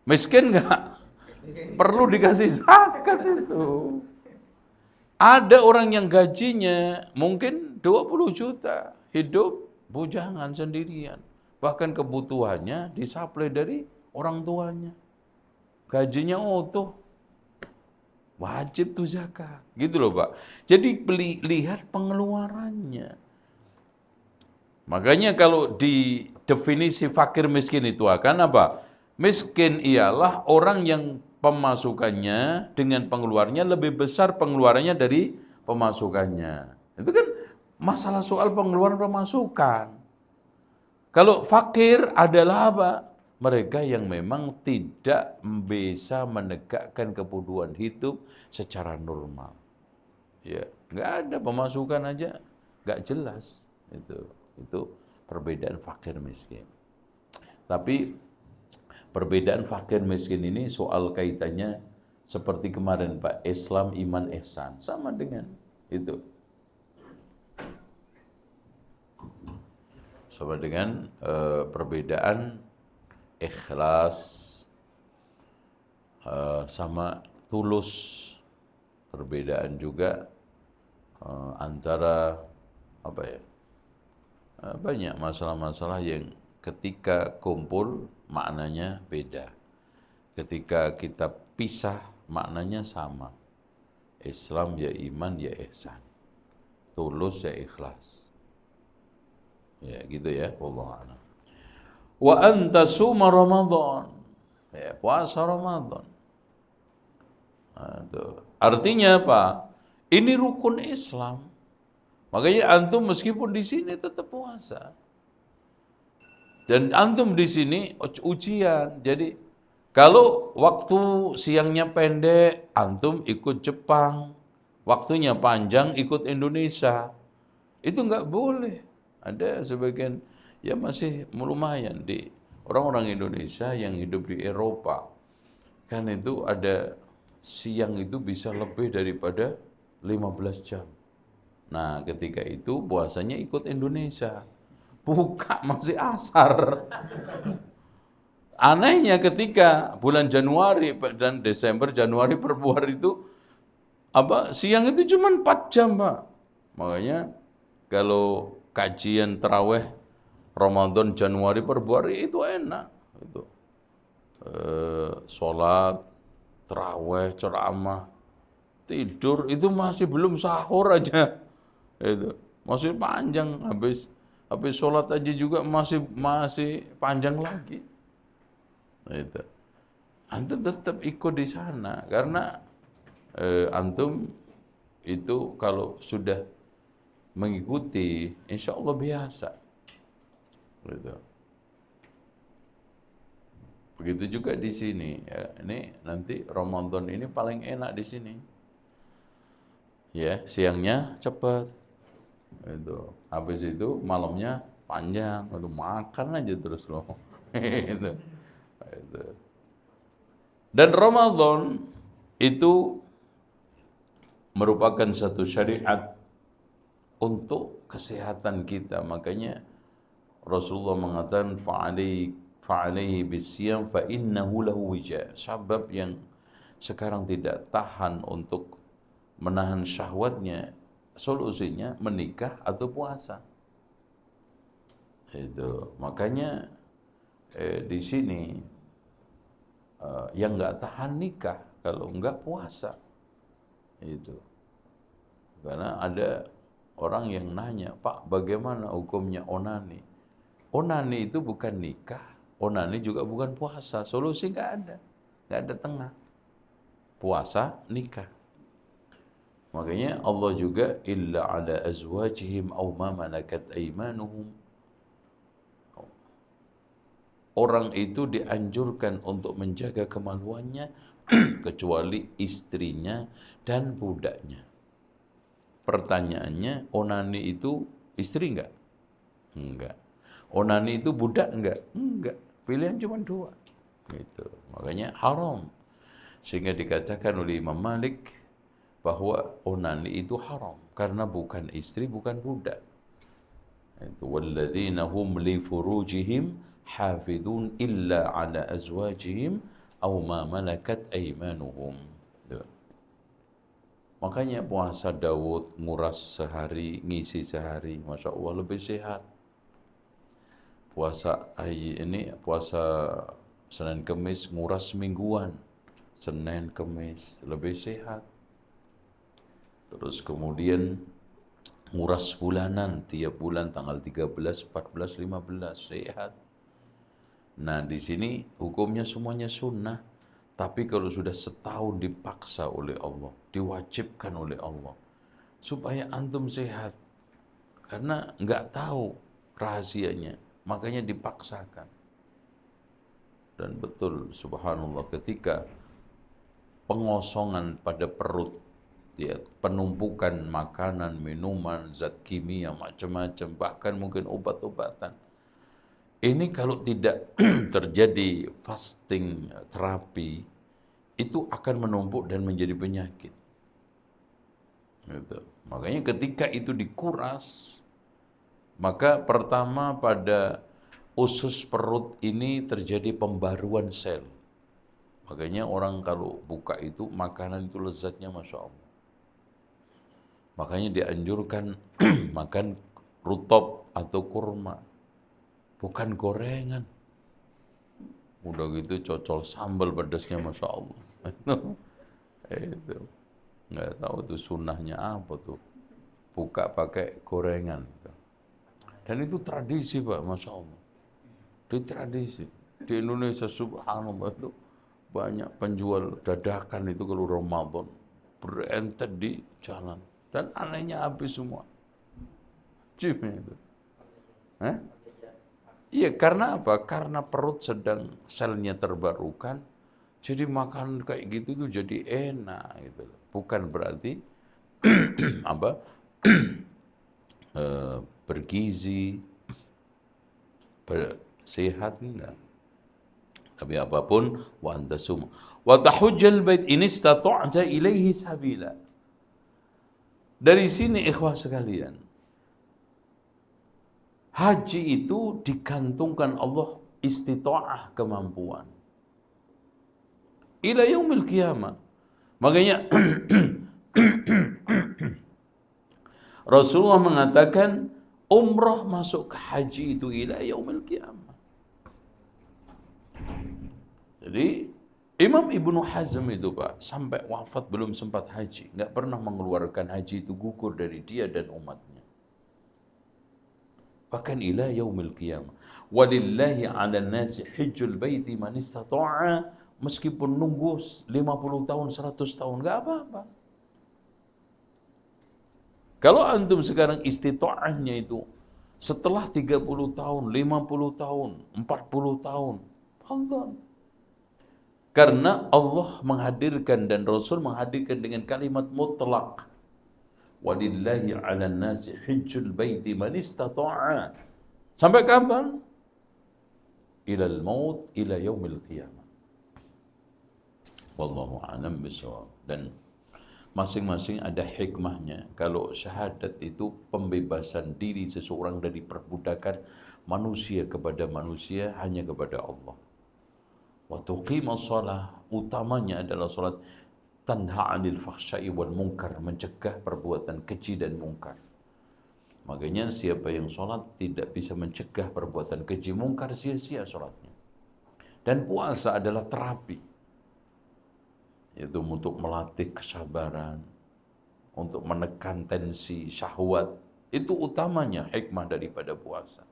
Miskin enggak? Perlu dikasih zakat itu. Ada orang yang gajinya mungkin 20 juta. Hidup bujangan sendirian. Bahkan kebutuhannya disuplai dari orang tuanya. Gajinya utuh. Wajib tuh zakat. Gitu loh Pak. Jadi lihat pengeluarannya. Makanya kalau di definisi fakir miskin itu akan apa? Miskin ialah orang yang pemasukannya dengan pengeluarannya lebih besar pengeluarannya dari pemasukannya. Itu kan masalah soal pengeluaran pemasukan. Kalau fakir adalah apa? Mereka yang memang tidak bisa menegakkan kebutuhan hidup secara normal. Ya, nggak ada pemasukan aja, nggak jelas. Itu perbedaan fakir miskin. Tapi perbedaan fakir miskin ini soal kaitannya seperti kemarin Pak, Islam, iman, ihsan. Sama dengan itu. Sama dengan perbedaan ikhlas sama tulus. Perbedaan juga antara banyak masalah-masalah yang ketika kumpul maknanya beda. Ketika kita pisah maknanya sama. Islam ya iman ya ihsan. Tulus ya ikhlas. Ya gitu ya, wallahu a'lam. Wa anta suma Ramadan. Ya, puasa Ramadan. Artinya apa? Ini rukun Islam. Makanya antum meskipun di sini tetap puasa. Dan antum di sini ujian. Jadi kalau waktu siangnya pendek, antum ikut Jepang. Waktunya panjang ikut Indonesia. Itu enggak boleh. Ada sebagian ya masih lumayan. Di orang-orang Indonesia yang hidup di Eropa, kan itu ada siang itu bisa lebih daripada 15 jam. Nah, ketika itu puasanya ikut Indonesia. Buka masih asar. Anehnya ketika bulan Januari dan Desember, Januari, Februari itu siang itu cuma 4 jam, Pak. Makanya kalau kajian taraweh Ramadan Januari Februari itu enak itu. Sholat, taraweh, ceramah, tidur itu masih belum sahur aja. Itu masih panjang, habis sholat aja juga masih panjang lagi. Itu. Antum tetap ikut di sana karena antum itu kalau sudah mengikuti, insya Allah biasa. Gitu. Begitu juga di sini. Ya, ini nanti Ramadan ini paling enak di sini. Ya, siangnya cepat. Itu. Habis itu malamnya panjang. Itu makan aja terus loh. Itu. Itu. Dan Ramadan itu merupakan satu syariat untuk kesehatan kita. Makanya Rasulullah mengatakan fa'alaihi bisyam fa innahu lahu wija. Sebab yang sekarang tidak tahan untuk menahan syahwatnya, solusinya menikah atau puasa. Itu. Makanya di sini yang nggak tahan nikah, kalau nggak puasa. Itu. Karena ada orang yang nanya, Pak, bagaimana hukumnya onani? Onani itu bukan nikah, onani juga bukan puasa. Solusi nggak ada tengah. Puasa, nikah. Makanya Allah juga illa ala azwajihim aw ma malakat aymanuhum. Orang itu dianjurkan untuk menjaga kemaluannya kecuali istrinya dan budaknya. Pertanyaannya, onani itu istri enggak? Enggak. Onani itu budak enggak? Enggak. Pilihan cuma 2. Gitu. Makanya haram. Sehingga dikatakan oleh Imam Malik bahwa onani itu haram karena bukan istri, bukan budak. Itu walladzina hum li furujihim hafidun illa ala azwajihim aw ma malakat aymanuhum. Makanya puasa Daud nguras sehari, ngisi sehari, Masya Allah lebih sehat. Puasa Senin Kemis nguras mingguan, Senin Kemis lebih sehat. Terus kemudian nguras bulanan, tiap bulan tanggal 13, 14, 15 sehat. Nah, di sini hukumnya semuanya sunnah. Tapi kalau sudah setahun dipaksa oleh Allah, diwajibkan oleh Allah, supaya antum sehat. Karena nggak tahu rahasianya, makanya dipaksakan. Dan betul, subhanallah, ketika pengosongan pada perut, ya, penumpukan makanan, minuman, zat kimia, macam-macam, bahkan mungkin obat-obatan. Ini kalau tidak terjadi fasting terapi, itu akan menumpuk dan menjadi penyakit. Gitu. Makanya ketika itu dikuras, maka pertama pada usus perut ini terjadi pembaruan sel. Makanya orang kalau buka itu, makanan itu lezatnya Masya Allah. Makanya dianjurkan makan rutop atau kurma. Bukan gorengan. Udah gitu cocol sambal pedasnya Masya Allah. Itu. Nggak tahu itu sunnahnya apa tuh. Buka pakai gorengan. Dan itu tradisi Pak, Masya Allah. Itu tradisi. Di Indonesia subhanallah itu banyak penjual dadakan itu kalau Ramadan. Berentet di jalan. Dan anehnya habis semua. Cuma itu. Iya, karena apa? Karena perut sedang selnya terbarukan, jadi makan kayak gitu tuh jadi enak gitu. Bukan berarti bergizi, Sehat enggak. Tapi apapun, wa antasum wa tahujjal bait in istata'ta ilaihi sabila. Dari sini ikhwah sekalian, haji itu digantungkan Allah istita'ah, kemampuan. Ila yaumil qiyamah. Makanya Rasulullah mengatakan umrah masuk ke haji itu ila yaumil qiyamah. Jadi Imam Ibnu Hazm itu Pak, sampai wafat belum sempat haji, nggak pernah mengeluarkan haji itu gugur dari dia dan umatnya. Bahkan ila yaumil qiyamah. Walillahi 'alan nasi hajjul baiti man istata'a, meskipun nunggu 50 tahun, 100 tahun, nggak apa-apa. Kalau antum sekarang istita'ahnya itu setelah 30 tahun, 50 tahun, 40 tahun, Allah. Karena Allah menghadirkan dan Rasul menghadirkan dengan kalimat mutlak. Walillahi 'alan nasi hajjul baiti man istata'a. Sampai kapan? Ilal maut ila yaumil qiyamah. Wallahu a'lam bishawab. Dan masing-masing ada hikmahnya. Kalau syahadat itu pembebasan diri seseorang dari perbudakan manusia kepada manusia hanya kepada Allah. Wa tuqimus shalah, utamanya adalah salat, tanha 'anil fahsya'i wal munkar, mencegah perbuatan keji dan mungkar. Makanya siapa yang salat tidak bisa mencegah perbuatan keji mungkar, sia-sia salatnya. Dan puasa adalah terapi. Itu untuk melatih kesabaran, untuk menekan tensi syahwat. Itu utamanya hikmah daripada puasa.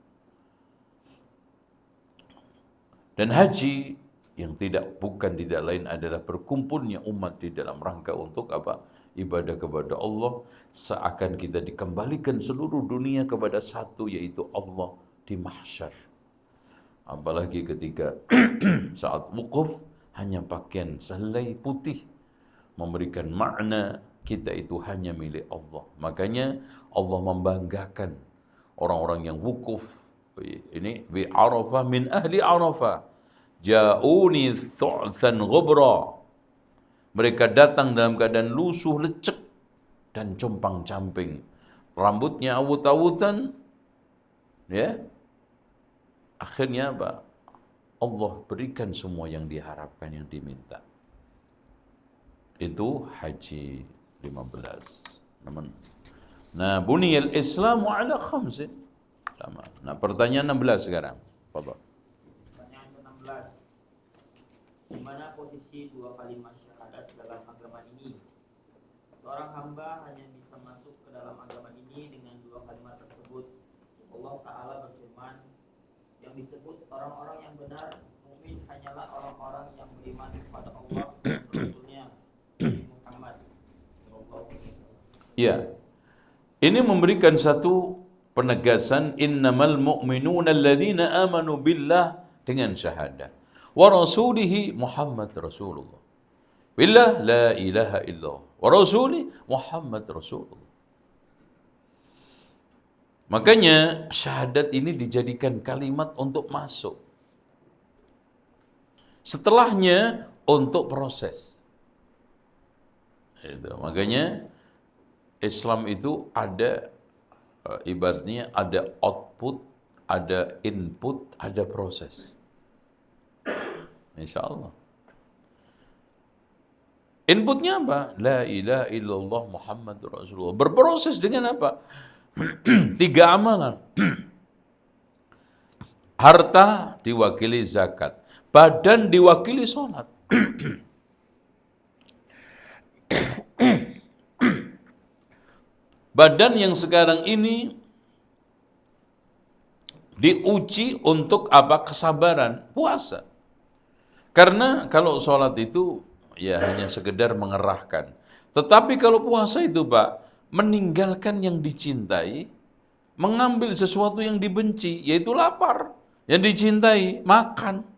Dan haji yang bukan tidak lain adalah berkumpulnya umat di dalam rangka untuk apa? Ibadah kepada Allah, seakan kita dikembalikan seluruh dunia kepada satu, yaitu Allah di mahsyar. Apalagi ketika saat wukuf hanya pakaian selai putih, memberikan makna kita itu hanya milik Allah. Makanya Allah membanggakan orang-orang yang wukuf ini bi Arafah, min ahli Arafah ja'uni thu'than ghubra. Mereka datang dalam keadaan lusuh, lecek, dan compang-camping. Rambutnya awut-awutan. Ya. Akhirnya apa? Allah berikan semua yang diharapkan, yang diminta. Itu haji 15. Nah, buniyal Islamu ala khamsin. Sama. Nah, pertanyaan 16 sekarang. Fadhal. Pertanyaan ke-16. Di mana posisi dua kalimat syahadat dalam agama ini? Seorang hamba hanya bisa masuk ke dalam agama ini dengan dua kalimat tersebut. Allah Ta'ala berfirman, yang disebut orang-orang yang benar mukmin hanyalah orang-orang yang beriman kepada Allah dan Rasulnya Muhammad. Ya. Ini memberikan satu penegasan, innamal mu'minuna alladzina amanu billah, dengan syahadah. Wa rasulihi Muhammad Rasulullah. Billah la ilaha illallah. Wa rasuli Muhammad Rasulullah. Makanya syahadat ini dijadikan kalimat untuk masuk. Setelahnya untuk proses. Itu. Makanya Islam itu ada ibaratnya ada output, ada input, ada proses. Insya Allah. Inputnya apa? La ilaha illallah Muhammad Rasulullah. Berproses dengan apa? 3 amalan. Harta diwakili zakat, badan diwakili sholat. Badan yang sekarang ini diuji untuk apa? Kesabaran, puasa. Karena kalau sholat itu ya hanya sekedar mengerahkan. Tetapi kalau puasa itu Pak, meninggalkan yang dicintai, mengambil sesuatu yang dibenci, yaitu lapar. Yang dicintai, makan.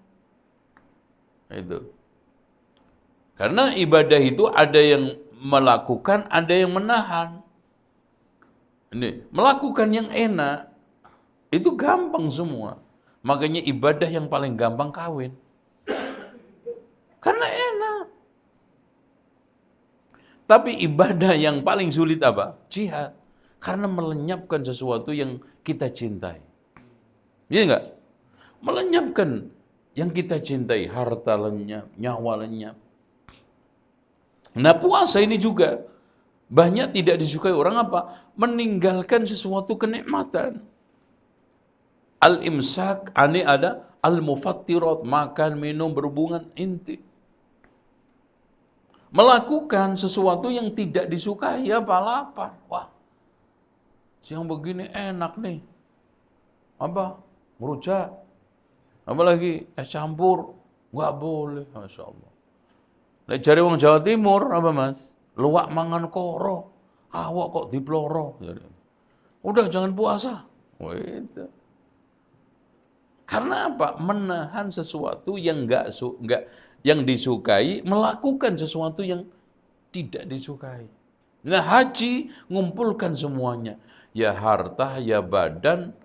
Itu. Karena ibadah itu ada yang melakukan, ada yang menahan. Ini, melakukan yang enak, itu gampang semua. Makanya ibadah yang paling gampang kawin. Karena enak. Tapi ibadah yang paling sulit apa? Jihad. Karena melenyapkan sesuatu yang kita cintai. Iya enggak? Melenyapkan yang kita cintai. Harta lenyap, nyawa lenyap. Nah puasa ini juga banyak tidak disukai orang apa? Meninggalkan sesuatu kenikmatan. Al-imsak, ini ada al-mufattirat, makan, minum, berhubungan intim. Melakukan sesuatu yang tidak disukai, apa lapar. Wah, siang begini enak nih. Apa? Merujak. Apalagi es campur. Nggak boleh, Masya Allah. Nek jari wong Jawa Timur, apa mas? Luwak mangan koro. Awak kok diploro. Udah jangan puasa. Wah, itu. Karena apa? Menahan sesuatu yang yang disukai, melakukan sesuatu yang tidak disukai. Nah, haji ngumpulkan semuanya, ya harta, ya badan,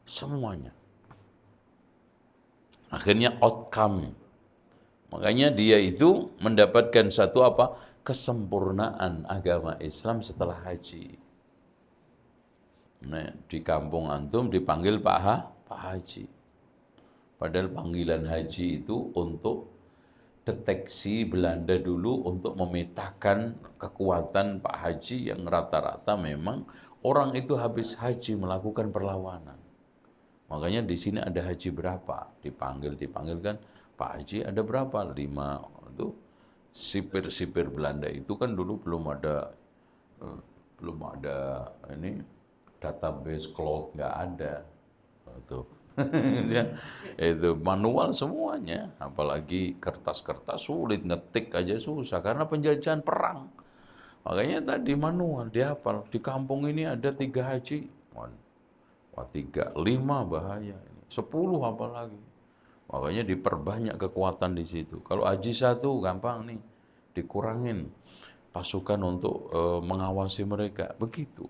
semuanya. Akhirnya outcome. Makanya dia itu mendapatkan satu apa? Kesempurnaan agama Islam setelah haji. Nah, di kampung antum dipanggil Pak Haji. Padahal panggilan haji itu untuk deteksi Belanda dulu untuk memetakan kekuatan Pak Haji yang rata-rata memang orang itu habis haji melakukan perlawanan. Makanya di sini ada haji berapa? Dipanggil kan Pak Haji ada berapa? 5 itu sipir-sipir Belanda itu kan dulu belum ada ini database cloud nggak ada. Itu itu manual semuanya, apalagi kertas-kertas sulit, ngetik aja susah karena penjajahan perang. Makanya tadi manual dihafal. Di kampung ini ada 3 haji, wah 3, 5 bahaya ini, 10 apalagi. Makanya diperbanyak kekuatan di situ. Kalau haji 1 gampang nih, dikurangin pasukan untuk mengawasi mereka, begitu.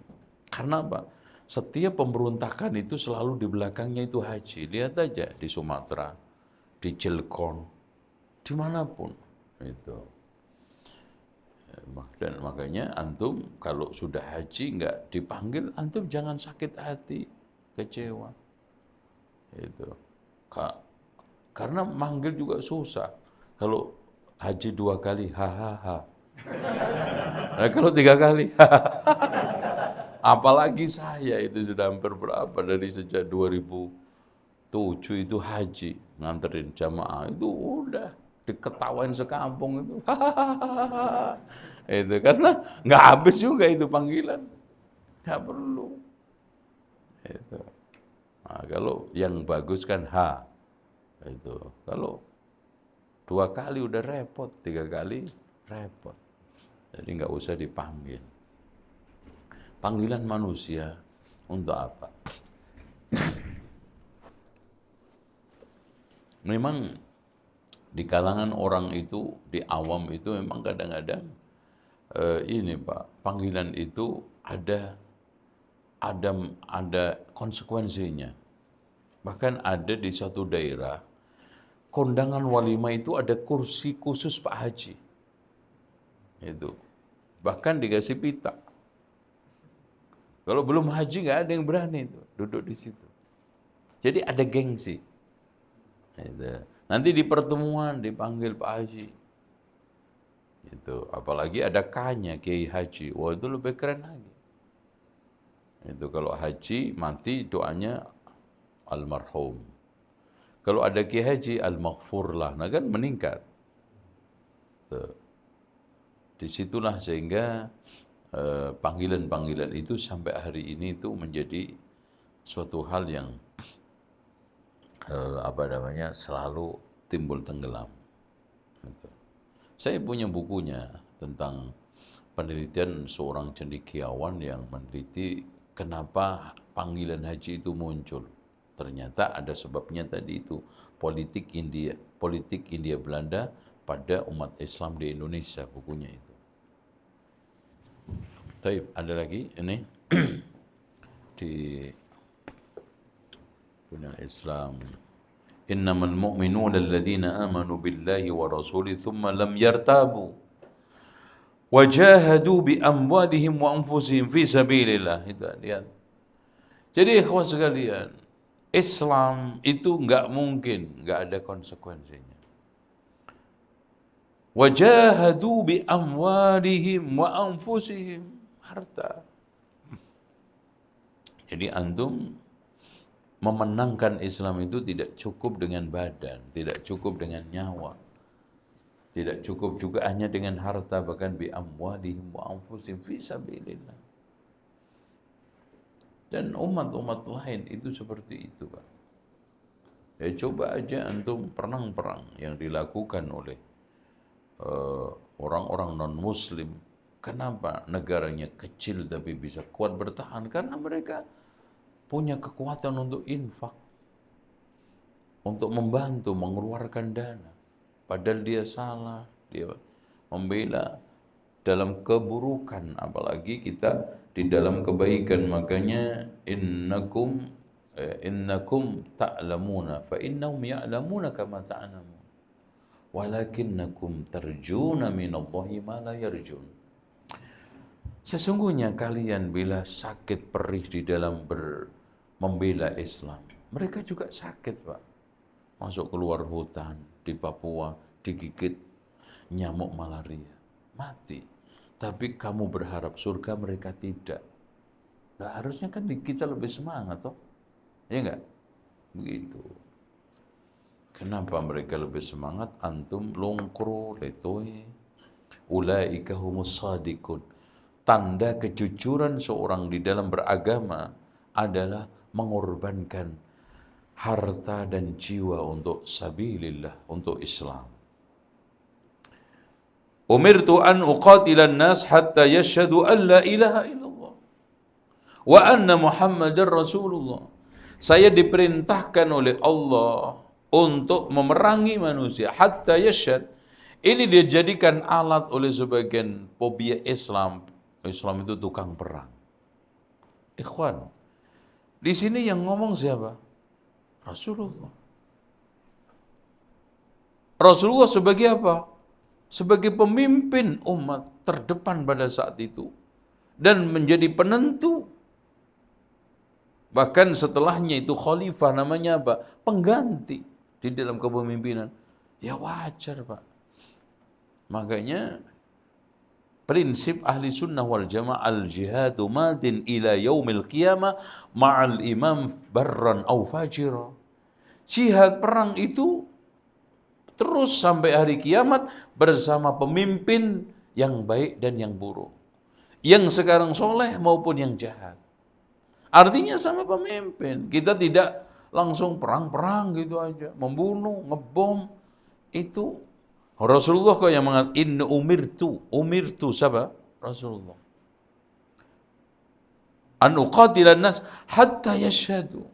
Karena apa? Setiap pemberontakan itu selalu di belakangnya itu haji. Lihat aja di Sumatera, di Cilegon, dimanapun itu. Dan makanya antum kalau sudah haji nggak dipanggil, antum jangan sakit hati, kecewa. Itu. Karena manggil juga susah. Kalau haji 2 kali, hahaha. Nah, kalau 3 kali, apalagi saya itu sudah hampir berapa dari sejak 2007 itu haji nganterin jamaah itu udah diketawain sekampung itu. Itu karena nggak habis juga itu panggilan, nggak perlu. Itu. Nah, kalau yang bagus kan itu. Kalau 2 kali udah repot, 3 kali repot. Jadi nggak usah dipanggil. Panggilan manusia untuk apa? Memang di kalangan orang itu, di awam itu memang kadang-kadang ini Pak, panggilan itu ada konsekuensinya. Bahkan ada di suatu daerah, kondangan walimah itu ada kursi khusus Pak Haji. Itu. Bahkan dikasih pita. Kalau belum haji nggak ada yang berani itu duduk di situ. Jadi ada gengsi. Nanti di pertemuan dipanggil Pak Haji. Itu apalagi ada K-nya Kiai Haji. Wah itu lebih keren lagi. Itu kalau haji mati doanya almarhum. Kalau ada Kiai Haji al-maghfur lah, nah kan meningkat. Disitulah sehingga panggilan-panggilan itu sampai hari ini itu menjadi suatu hal yang selalu timbul tenggelam. Gitu. Saya punya bukunya tentang penelitian seorang cendekiawan yang meneliti kenapa panggilan haji itu muncul. Ternyata ada sebabnya tadi itu politik India Belanda pada umat Islam di Indonesia, bukunya itu. Taib, ada lagi ini di dunia Islam Innamal mu'minuna alladhina amanu billahi wa rasulihi thumma lam yartabu wajahadu bi amwalihim wa anfusihim fi sabilillah. Itu lihat. Jadi ikhwah sekalian, Islam itu enggak mungkin enggak ada konsekuensinya. Wajahadu bi amwalihim wa anfusihim, harta. Jadi antum memenangkan Islam itu tidak cukup dengan badan, tidak cukup dengan nyawa. Tidak cukup juga hanya dengan harta, bahkan bi amwalihim wa anfusihim fi sabilillah. Dan umat-umat lain itu seperti itu, Pak. Ya coba aja antum perang-perang yang dilakukan oleh orang-orang non-muslim. Kenapa negaranya kecil tapi bisa kuat bertahan? Karena mereka punya kekuatan untuk infak, untuk membantu, mengeluarkan dana. Padahal dia salah, dia membela dalam keburukan, apalagi kita di dalam kebaikan. Makanya innakum ta'lamuna fa innahum ya'lamuna kama ta'lamun walakinnakum tarjuna minallahi ma la yarjun. Sesungguhnya kalian bila sakit perih di dalam membela Islam, mereka juga sakit, Pak. Masuk keluar hutan di Papua, digigit nyamuk malaria, mati. Tapi kamu berharap surga, mereka tidak. Nah, harusnya kan kita lebih semangat, toh? Ya enggak? Begitu. Kenapa mereka lebih semangat? Antum longkro, letoy. Ulaika humus sadiqun. Tanda kejujuran seorang di dalam beragama adalah mengorbankan harta dan jiwa untuk sabilillah, untuk Islam. Umirtu an uqatilan nas hatta yashhadu an la ilaha illallah wa anna Muhammadar Rasulullah. Saya diperintahkan oleh Allah untuk memerangi manusia hatta yashhad. Ini dijadikan alat oleh sebagian fobia Islam. Islam itu tukang perang. Ikhwan, di sini yang ngomong siapa? Rasulullah. Rasulullah sebagai apa? Sebagai pemimpin umat terdepan pada saat itu. Dan menjadi penentu. Bahkan setelahnya itu khalifah, namanya apa? Pengganti di dalam kepemimpinan. Ya wajar, Pak. Makanya prinsip ahli sunnah wal jamaah al-jihadu madin ila yaumil qiyamah ma'al imam barran au fajira. Jihad perang itu terus sampai hari kiamat bersama pemimpin yang baik dan yang buruk. Yang sekarang soleh maupun yang jahat. Artinya sama pemimpin. Kita tidak langsung perang-perang gitu aja. Membunuh, ngebom. Itu Rasulullah kok yang mengatakan inna umirtu siapa? Rasulullah. An uqatilan nas hatta yashhadu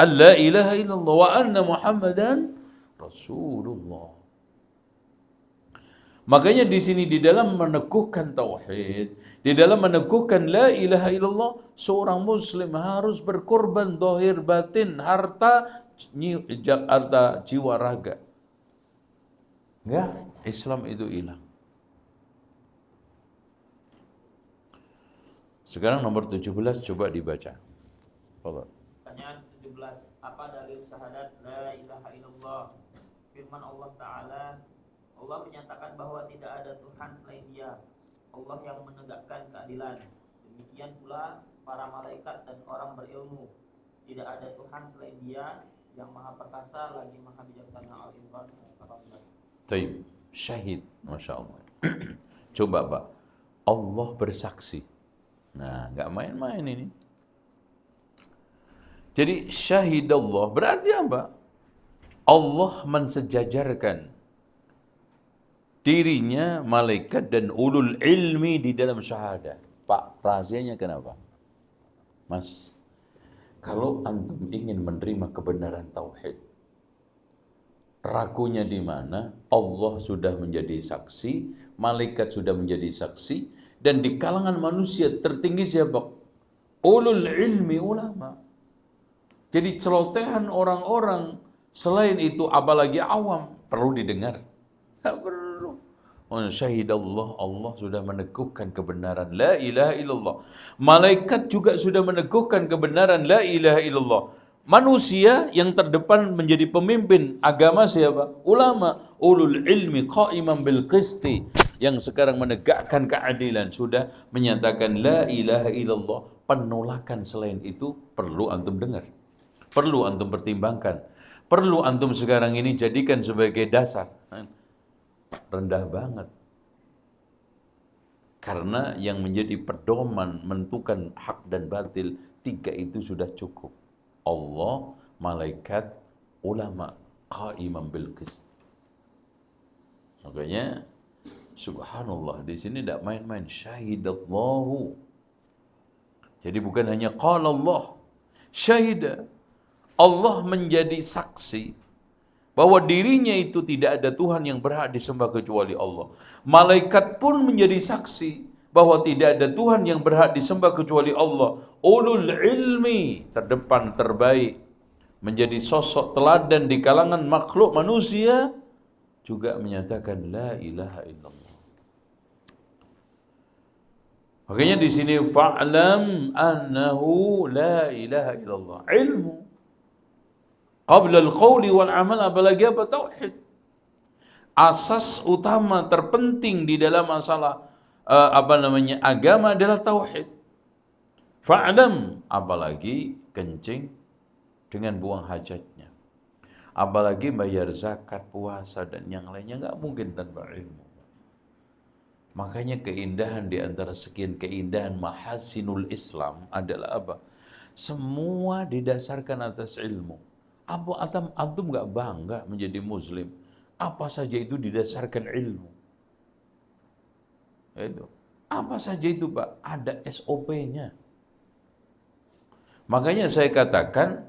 an la ilaha illallah wa anna Muhammadan Rasulullah. Makanya di sini di dalam meneguhkan tauhid, di dalam meneguhkan la ilaha illallah, seorang muslim harus berkorban zahir batin, harta, jiwa raga. Enggak, Islam itu hilang. Sekarang nomor 17 coba dibaca. Pertanyaan 17. Apa dalil syahadat la ilaha illallah? Firman Allah Ta'ala, Allah menyatakan bahwa tidak ada Tuhan selain Dia. Allah yang menegakkan keadilan. Demikian pula para malaikat dan orang berilmu. Tidak ada Tuhan selain Dia yang Maha Perkasa lagi Maha Bijaksana. Al-Imran 18. Taib, syahid, Masya Allah. Coba Pak, Allah bersaksi. Nah, nggak main-main ini. Jadi syahid Allah berarti apa? Allah mensejajarkan dirinya, malaikat dan ulul ilmi di dalam syahadah. Pak, rahasianya kenapa? Mas, kalau antum ingin menerima kebenaran tauhid, ragunya di mana? Allah sudah menjadi saksi, malaikat sudah menjadi saksi, dan di kalangan manusia tertinggi siapa? Ulul ilmi, ulama. Jadi celotehan orang-orang selain itu apalagi awam perlu didengar. Tidak perlu. Oh, syahidallah, Allah sudah meneguhkan kebenaran la ilaha illallah. Malaikat juga sudah meneguhkan kebenaran la ilaha illallah. Manusia yang terdepan menjadi pemimpin agama siapa? Ulama, ulul ilmi qa'iman bil qisti, yang sekarang menegakkan keadilan sudah menyatakan la ilaha illallah. Penolakan selain itu perlu antum dengar. Perlu antum pertimbangkan. Perlu antum sekarang ini jadikan sebagai dasar. Rendah banget. Karena yang menjadi pedoman menentukan hak dan batil, 3 itu sudah cukup. Allah, malaikat, ulama, qa'iman bil qist. Makanya subhanallah, di sini tidak main-main. Syahidallahu. Jadi bukan hanya qala Allah, syahida. Allah menjadi saksi bahwa dirinya itu tidak ada Tuhan yang berhak disembah kecuali Allah. Malaikat pun menjadi saksi bahwa tidak ada Tuhan yang berhak disembah kecuali Allah. Ulul ilmi, terdepan, terbaik, menjadi sosok teladan di kalangan makhluk manusia, juga menyatakan la ilaha illallah. Makanya di sini fa'lam annahu la ilaha illallah. Ilmu qabla al-qawli wal amal, apalagi apa? Tauhid. Asas utama terpenting di dalam masalah agama adalah tauhid. Fa'lam, apalagi kencing dengan buang hajatnya. Apalagi bayar zakat, puasa dan yang lainnya, enggak mungkin tanpa ilmu. Makanya keindahan di antara sekian keindahan mahasinul Islam adalah apa? Semua didasarkan atas ilmu. Antum nggak bangga menjadi muslim? Apa saja itu didasarkan ilmu. Itu. Apa saja itu Pak? Ada SOP-nya. Makanya saya katakan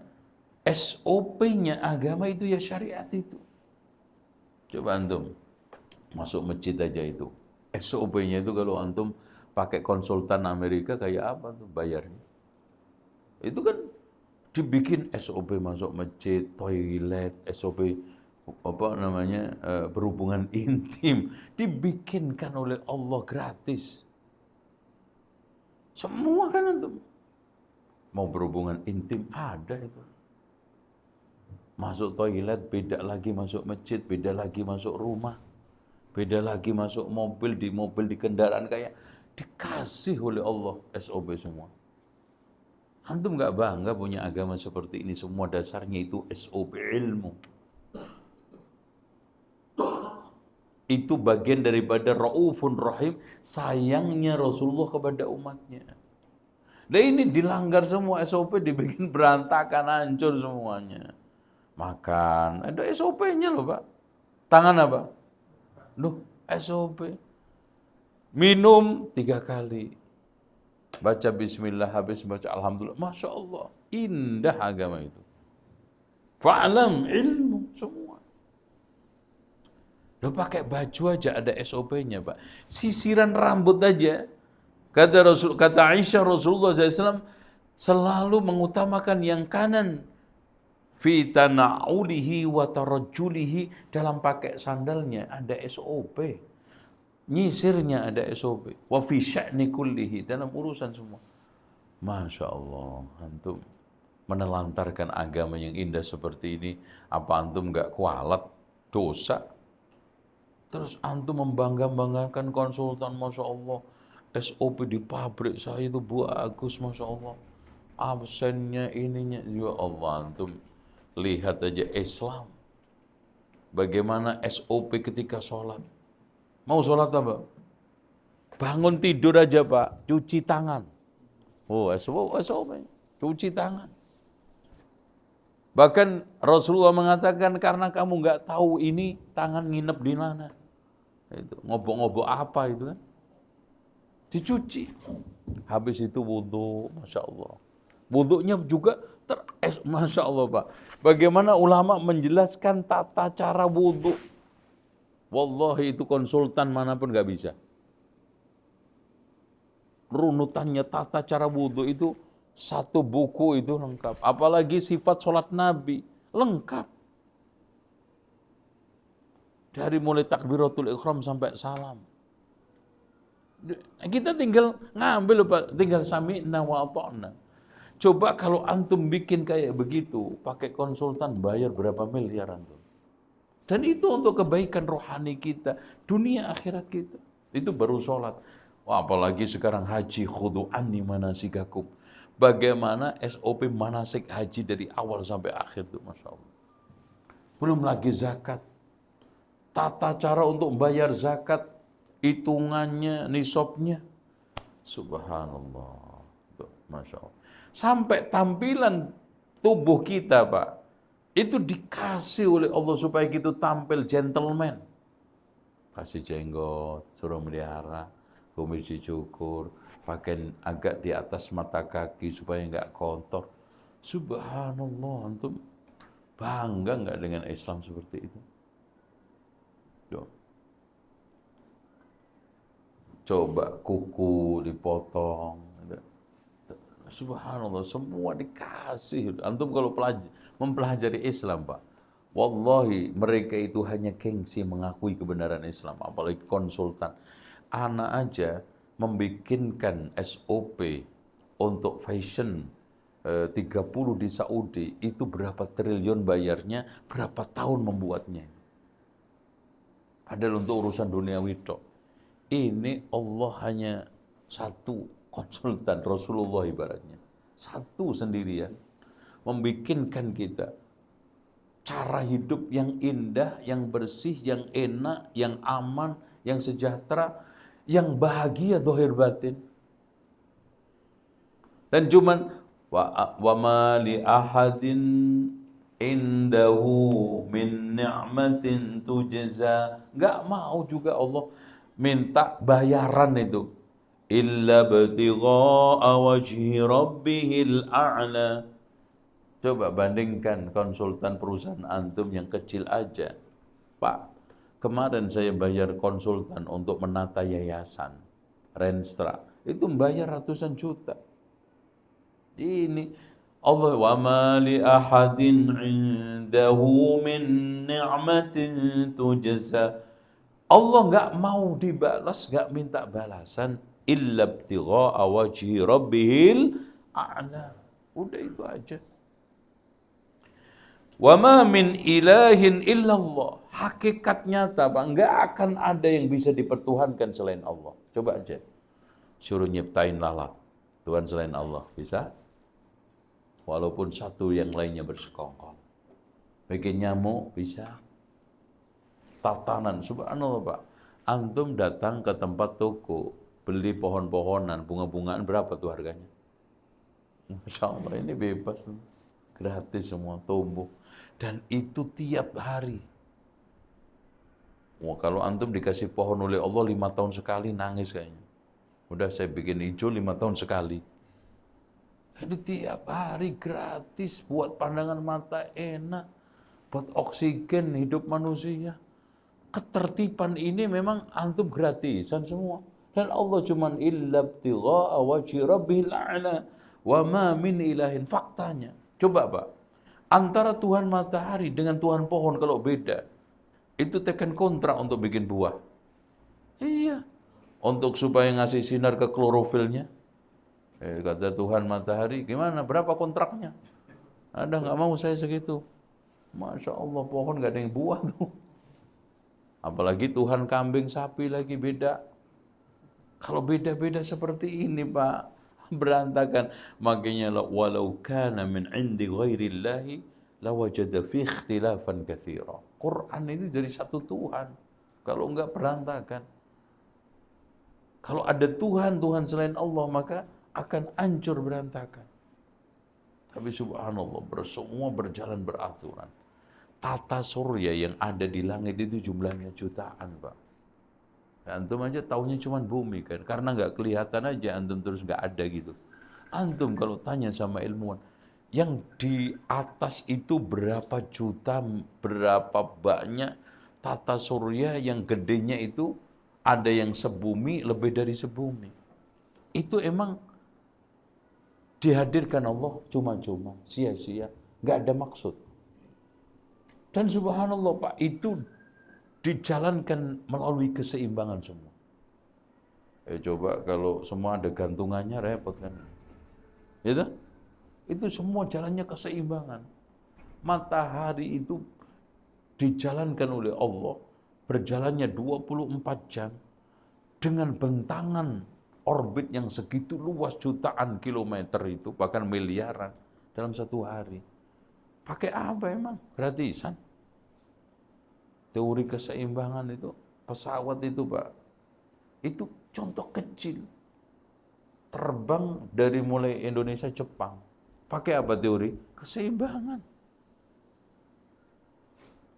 SOP-nya agama itu ya syariat itu. Coba antum masuk masjid aja itu. SOP-nya itu kalau antum pakai konsultan Amerika kayak apa tuh bayarnya? Itu kan dibikin SOP masuk masjid, toilet, SOP berhubungan intim, dibikinkan oleh Allah gratis. Semua kan antum mau berhubungan intim ada itu. Masuk toilet beda lagi masuk masjid, beda lagi masuk rumah, beda lagi masuk mobil, di kendaraan, kayak dikasih oleh Allah SOP semua. Antum nggak bangga punya agama seperti ini? Semua dasarnya itu SOP ilmu. Itu bagian daripada Raufun Rahim, sayangnya Rasulullah kepada umatnya. Dan ini dilanggar semua SOP, dibikin berantakan, hancur semuanya. Makan, ada SOP-nya loh Pak. Tangan apa? Loh, SOP. Minum 3 kali. Baca bismillah, habis baca alhamdulillah. Masya Allah, indah agama itu. Fa'lam, ilmu, semua. Lo pakai baju aja ada SOP-nya Pak. Sisiran rambut aja. Kata Aisyah, Rasulullah SAW selalu mengutamakan yang kanan. Fi tana'ulihi wa tarajjulihi, dalam pakai sandalnya ada SOP. Nyisirnya ada SOP. Wa fi sya'ni kullihi, dalam urusan semua. Masya Allah, antum menelantarkan agama yang indah seperti ini, apa antum gak kualat? Dosa. Terus antum membangga-banggakan konsultan, Masya Allah. SOP di pabrik saya itu bagus, Masya Allah. Absennya, ininya, ya Allah, antum lihat aja Islam. Bagaimana SOP ketika sholat. Mau sholat apa? Bangun tidur aja Pak, cuci tangan. Oh, SOP, cuci tangan. Bahkan Rasulullah mengatakan, karena kamu nggak tahu ini tangan nginep di mana. Itu ngobok-ngobok apa itu kan? Dicuci. Habis itu wudhu, Masya Allah. Wudhunya juga Masya Allah Pak. Bagaimana ulama menjelaskan tata cara wudhu. Wallahi itu konsultan manapun gak bisa. Runutannya tata cara wudhu itu Satu buku itu lengkap. Apalagi sifat sholat Nabi, lengkap. Dari mulai takbiratul ikhram sampai salam. Kita tinggal ngambil, Pak, tinggal sami'na wa ata'na. Coba kalau antum bikin kayak begitu, pakai konsultan bayar berapa miliar antum. Dan itu untuk kebaikan rohani kita, dunia akhirat kita. Itu baru sholat. Wah, apalagi sekarang haji, khudu anni manasikakum. Bagaimana SOP manasik haji dari awal sampai akhir itu, Masya Allah. Belum lagi zakat. Tata cara untuk bayar zakat, hitungannya, nisabnya. Subhanallah. Tuh, Masya Allah. Sampai tampilan tubuh kita, Pak, itu dikasih oleh Allah supaya kita tampil gentleman. Kasih jenggot, suruh melihara, kumis dicukur, pakaian agak di atas mata kaki supaya nggak kotor. Subhanallah, antum bangga nggak dengan Islam seperti itu? Duh. Coba kuku dipotong. Subhanallah, semua dikasih. Antum kalau mempelajari Islam, Pak, wallahi mereka itu hanya gengsi mengakui kebenaran Islam, apalagi konsultan. Anak aja membikinkan SOP untuk fashion 30 di Saudi, itu berapa triliun bayarnya, berapa tahun membuatnya. Padahal untuk urusan duniawi tok. Ini Allah hanya satu konsultan, Rasulullah ibaratnya. Satu sendirian. Membikinkan kita cara hidup yang indah, yang bersih, yang enak, yang aman, yang sejahtera, yang bahagia zahir batin. Dan cuman wa ma li ahadin indahu min ni'matin tujza. Enggak mau juga Allah minta bayaran itu. Illa btigha'a wajhi rabbihil a'la. Coba bandingkan konsultan perusahaan antum yang kecil aja. Pak, kemarin saya bayar konsultan untuk menata yayasan Renstra. Itu membayar ratusan juta. Ini Allah wa ma li ahadin indahu min ni'matin tujza. Allah enggak mau dibalas, enggak minta balasan, illa ibtigha'a wajhi rabbihil a'la. Udah itu aja. Wa ma min ilahin illallah. Hakikat nyata, Pak, enggak akan ada yang bisa dipertuhankan selain Allah. Coba aja. Suruh nyiptain lalat, Tuhan selain Allah, bisa? Walaupun satu yang lainnya bersekongkol. Bikin nyamuk, bisa. Tatanan, subhanallah, Pak. Antum datang ke tempat toko, beli pohon-pohonan, bunga-bungaan, berapa tuh harganya? Masya Allah, ini bebas. Gratis semua, tumbuh. Dan itu tiap hari. Wah, kalau antum dikasih pohon oleh Allah 5 tahun sekali, nangis kayaknya. Udah saya bikin hijau 5 tahun sekali. Jadi tiap hari gratis, buat pandangan mata enak, buat oksigen hidup manusia. Ketertiban ini memang antum gratisan semua. Dan Allah cuman illa ibtigha'a wajhi rabbihil a'la wa ma min ilahin. Faktanya. Coba, Pak. Antara Tuhan matahari dengan Tuhan pohon kalau beda, itu tekan kontrak untuk bikin buah. Iya. Untuk supaya ngasih sinar ke klorofilnya. Kata Tuhan matahari, gimana? Berapa kontraknya? Ada nggak mau saya segitu. Masya Allah, pohon nggak ada yang buah tuh. Apalagi Tuhan kambing, sapi lagi beda. Kalau beda-beda seperti ini, Pak, berantakan. Makanya walau kana min indi ghairillahi lawajada fi ikhtilafan katsira. Quran ini dari satu Tuhan. Kalau enggak berantakan. Kalau ada Tuhan selain Allah, maka akan hancur berantakan. Tapi subhanallah, semua berjalan beraturan. Tata surya yang ada di langit itu jumlahnya jutaan, Pak. Antum aja taunya cuma bumi kan, karena nggak kelihatan aja antum terus nggak ada gitu. Antum kalau tanya sama ilmuwan, yang di atas itu berapa juta, berapa banyak tata surya yang gedenya itu ada yang sebumi, lebih dari sebumi. Itu emang dihadirkan Allah cuma-cuma, sia-sia, nggak ada maksud. Dan subhanallah Pak, itu dijalankan melalui keseimbangan semua. Coba kalau semua ada gantungannya repot kan. Gitu? Itu semua jalannya keseimbangan. Matahari itu dijalankan oleh Allah, berjalannya 24 jam dengan bentangan orbit yang segitu luas, jutaan kilometer itu, bahkan miliaran dalam satu hari. Pakai apa emang? Gratisan. Teori keseimbangan itu, pesawat itu Pak, itu contoh kecil. Terbang dari mulai Indonesia, Jepang. Pakai apa teori? Keseimbangan.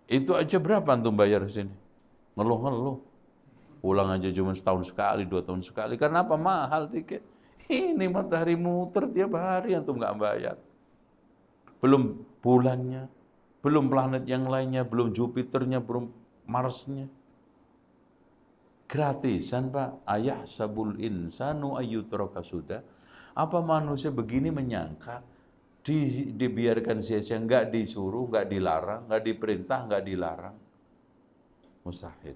Itu aja berapa antum bayar di sini? Ngeluh-ngeluh. Pulang aja cuma setahun sekali, 2 tahun sekali. Karena apa? Mahal tiket. Ini matahari muter tiap hari antum nggak bayar. Belum bulannya, belum planet yang lainnya, belum Jupiternya, belum Marsnya. Gratisan Pak. Ayah sabul insanu ayyutraka sudah. Apa manusia begini menyangka dibiarkan sia-sia, nggak disuruh, nggak dilarang, nggak diperintah, nggak dilarang. Mustahil.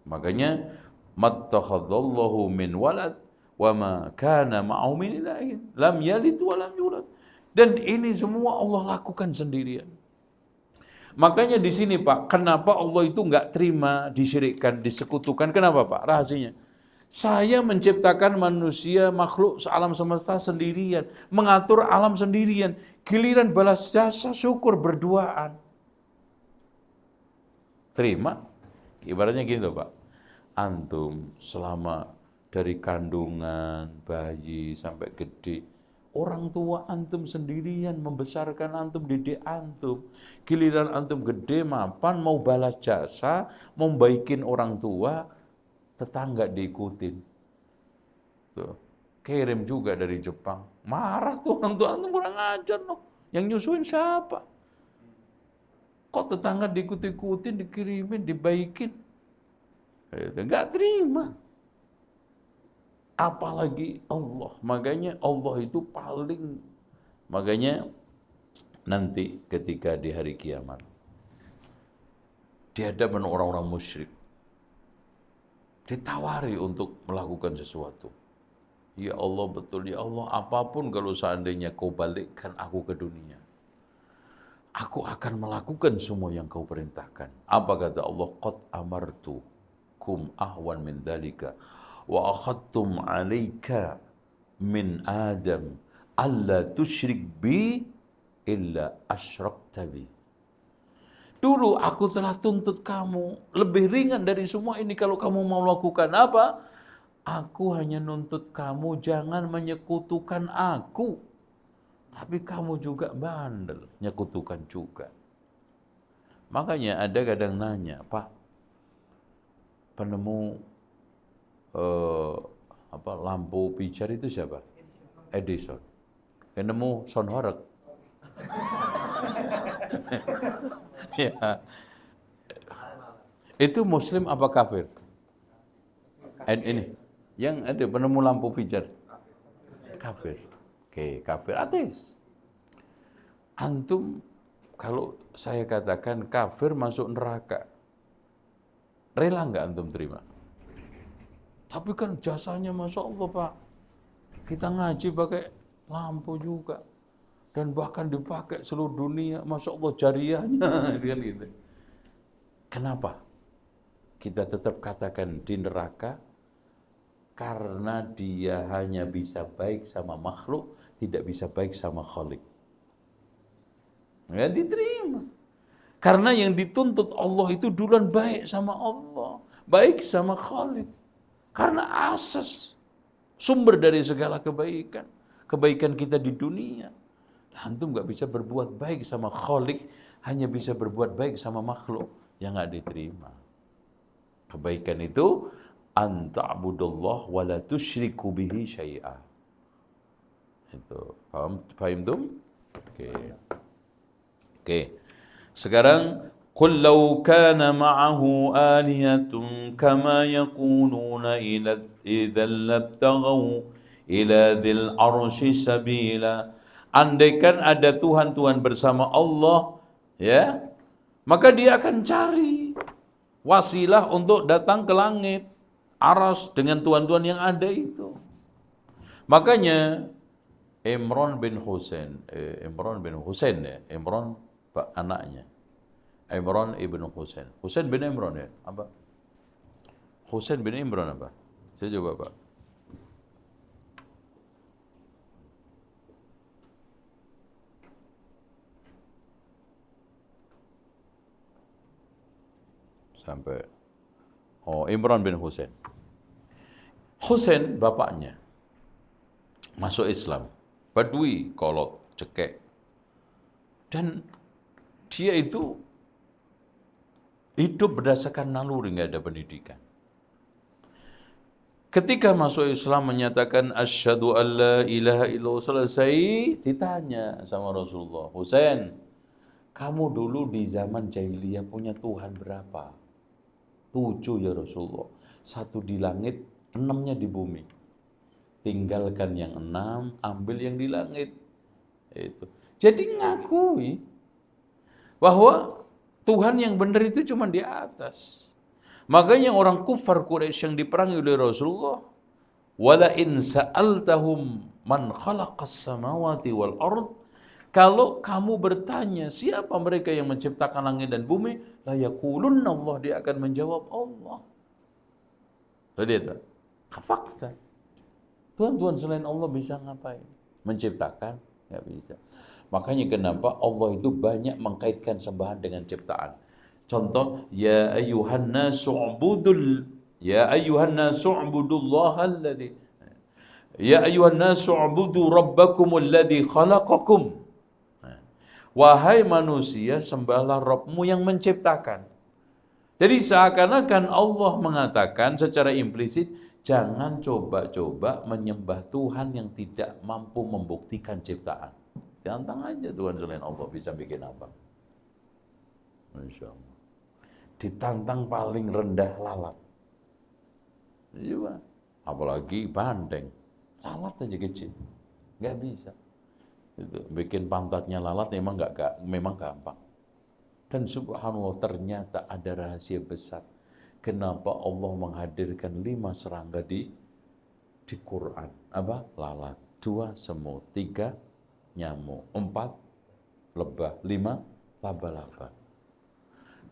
Makanya mattakhadallahu min walad wa ma kana ma'ahu min ilahin lam yalid wa lam yulad. Dan ini semua Allah lakukan sendirian. Makanya di sini Pak, kenapa Allah itu nggak terima disyirikkan, disekutukan? Kenapa Pak? Rahasianya. Saya menciptakan manusia, makhluk alam semesta sendirian, mengatur alam sendirian. Giliran balas jasa, syukur berduaan. Terima? Ibaratnya gini loh Pak. Antum selama dari kandungan, bayi sampai gede, orang tua antum sendirian membesarkan antum, didik antum. Giliran antum gede, mapan, mau balas jasa, mau baikin orang tua, tetangga diikutin. Tuh, kirim juga dari Jepang. Marah tuh orang tua antum, kurang ajar loh. Yang nyusuin siapa? Kok tetangga diikut-ikutin, dikirimin, dibaikin? Enggak terima. Apalagi Allah. Makanya Allah itu paling, makanya nanti ketika di hari kiamat, di hadapan orang-orang musyrik, ditawari untuk melakukan sesuatu. Ya Allah, betul ya Allah, apapun kalau seandainya kau balikkan aku ke dunia, aku akan melakukan semua yang kau perintahkan. Apa kata Allah? Qad amartukum ahwan min dalika wa akhadtum alaika min Adam alla tusyrik bi illa asyrakta bi. Dulu aku telah tuntut kamu lebih ringan dari semua ini kalau kamu mau lakukan apa? Aku hanya nuntut kamu jangan menyekutukan aku. Tapi kamu juga bandel, nyekutukan juga. Makanya ada kadang nanya, Pak, penemu lampu pijar itu siapa? Edison. Penemu sound horeg. Ya. Itu muslim apa kafir? Ini yang ada penemu lampu pijar. Kafir. Oke, kafir ateis. Antum kalau saya katakan kafir masuk neraka, rela nggak antum terima? Tapi kan jasanya Masya Allah Pak, kita ngaji pakai lampu juga. Dan bahkan dipakai seluruh dunia, Masya Allah jariahnya. Gitu. Kenapa? Kita tetap katakan di neraka, karena dia hanya bisa baik sama makhluk, tidak bisa baik sama Khalik. Ya diterima. Karena yang dituntut Allah itu duluan baik sama Allah, baik sama Khalik. Karena asas, sumber dari segala kebaikan. Kebaikan kita di dunia. Antum nggak bisa berbuat baik sama Khalik, hanya bisa berbuat baik sama makhluk, yang nggak diterima. Kebaikan itu anta'budullah wa la tusyriku bihi syai'a. Itu paham tuh? Oke. Sekarang qul law kana ma'ahu aliyatun kama yaquluna idzal labtaghaw ila dzil arsy sabila. Andaikan ada Tuhan-Tuhan bersama Allah, ya, maka dia akan cari wasilah untuk datang ke langit aras dengan Tuhan-Tuhan yang ada itu. Makanya Imran bin Husain ya, Imran anaknya, Imran ibn Husain. Husain bin Imran ya, apa? Husain bin Imran apa? Saya coba Pak. Sampai Imran bin Husain. Husain bapaknya masuk Islam, Badui, kolot, cekek. Dan dia itu hidup berdasarkan naluri, nggak ada pendidikan. Ketika masuk Islam menyatakan asyhadu an la ilaha illallah, selesai ditanya sama Rasulullah, Husain, kamu dulu di zaman jahiliyah punya Tuhan berapa? 7 ya Rasulullah. 1 di langit, 6-nya di bumi. Tinggalkan yang 6, ambil yang di langit. Itu. Jadi ngakui bahwa Tuhan yang benar itu cuma di atas. Makanya orang kufar Quraisy yang diperangi oleh Rasulullah, wala in sa'altahum man khalaqas samawati wal ard, kalau kamu bertanya siapa mereka yang menciptakan langit dan bumi, la yaqulunna Allah, dia akan menjawab Allah. Tadi itu fakta. Tuhan-Tuhan selain Allah bisa ngapain? Menciptakan? Nggak bisa. Makanya kenapa Allah itu banyak mengkaitkan sembahan dengan ciptaan. Contoh, ya ayyuhan nasu ubudullaha alladhi, ya ayyuhan nasu ubudu rabbakumul ladzi khalaqakum. Wahai manusia, sembahlah Rabbmu yang menciptakan. Jadi seakan-akan Allah mengatakan secara implisit, jangan coba-coba menyembah Tuhan yang tidak mampu membuktikan ciptaan. Tantang aja Tuhan selain Allah bisa bikin apa. Masya Allah. Ditantang paling rendah lalat. Iya, apalagi bandeng. Lalat aja kecil. Nggak bisa. Itu, bikin pantatnya lalat memang gampang. Dan subhanallah ternyata ada rahasia besar. Kenapa Allah menghadirkan 5 serangga di Quran? Apa? Lalat. 2 semut. 3 nyamuk. 4 lebah. 5 laba-laba.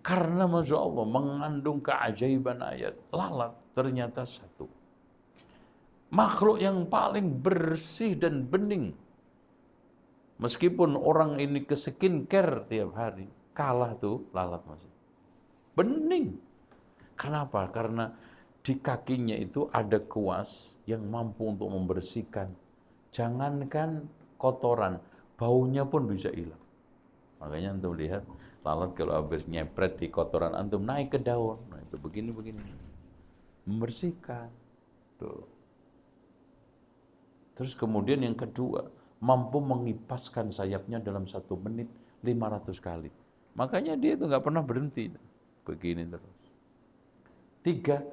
Karena Masya Allah mengandung keajaiban ayat. Lalat ternyata 1. Makhluk yang paling bersih dan bening. Meskipun orang ini ke skincare tiap hari, kalah tuh lalat masih. Bening. Kenapa? Karena di kakinya itu ada kuas yang mampu untuk membersihkan. Jangankan kotoran, baunya pun bisa hilang. Makanya antum lihat, lalat kalau habis nyepret di kotoran antum naik ke daun. Nah itu begini-begini. Membersihkan. Tuh. Terus kemudian yang kedua, mampu mengipaskan sayapnya dalam 1 menit 500 kali. Makanya dia itu nggak pernah berhenti. Begini terus. 3,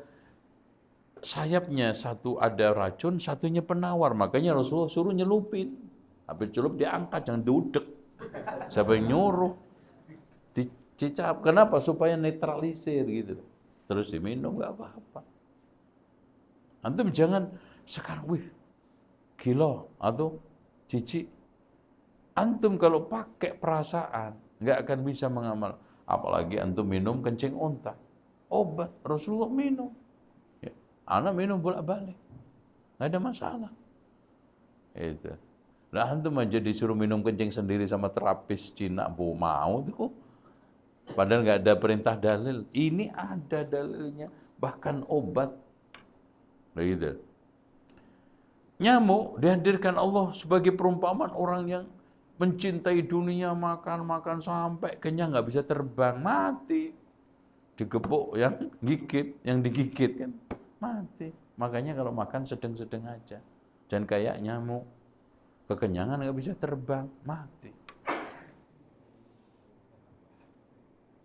sayapnya 1 ada racun, 1-nya penawar. Makanya Rasulullah suruh nyelupin. Habis celup diangkat, jangan dudek. Siapa yang nyuruh? Dicicap. Kenapa? Supaya netralisir gitu. Terus diminum nggak apa-apa. Antum jangan sekarang, gila atau cici. Antum kalau pakai perasaan nggak akan bisa mengamal. Apalagi antum minum kencing unta. Obat Rasulullah minum. Ya, anak minum bolak-balik. Nggak ada masalah. Itu. Lah antum aja disuruh minum kencing sendiri sama terapis Cina, mau tuh. Padahal nggak ada perintah dalil. Ini ada dalilnya. Bahkan obat. Gitu. Nyamuk dihadirkan Allah sebagai perumpamaan orang yang mencintai dunia, makan sampai kenyang, nggak bisa terbang, mati. Digepuk yang digigit kan, mati. Makanya kalau makan sedang-sedang aja. Jangan kayak nyamuk, kekenyangan nggak bisa terbang, mati.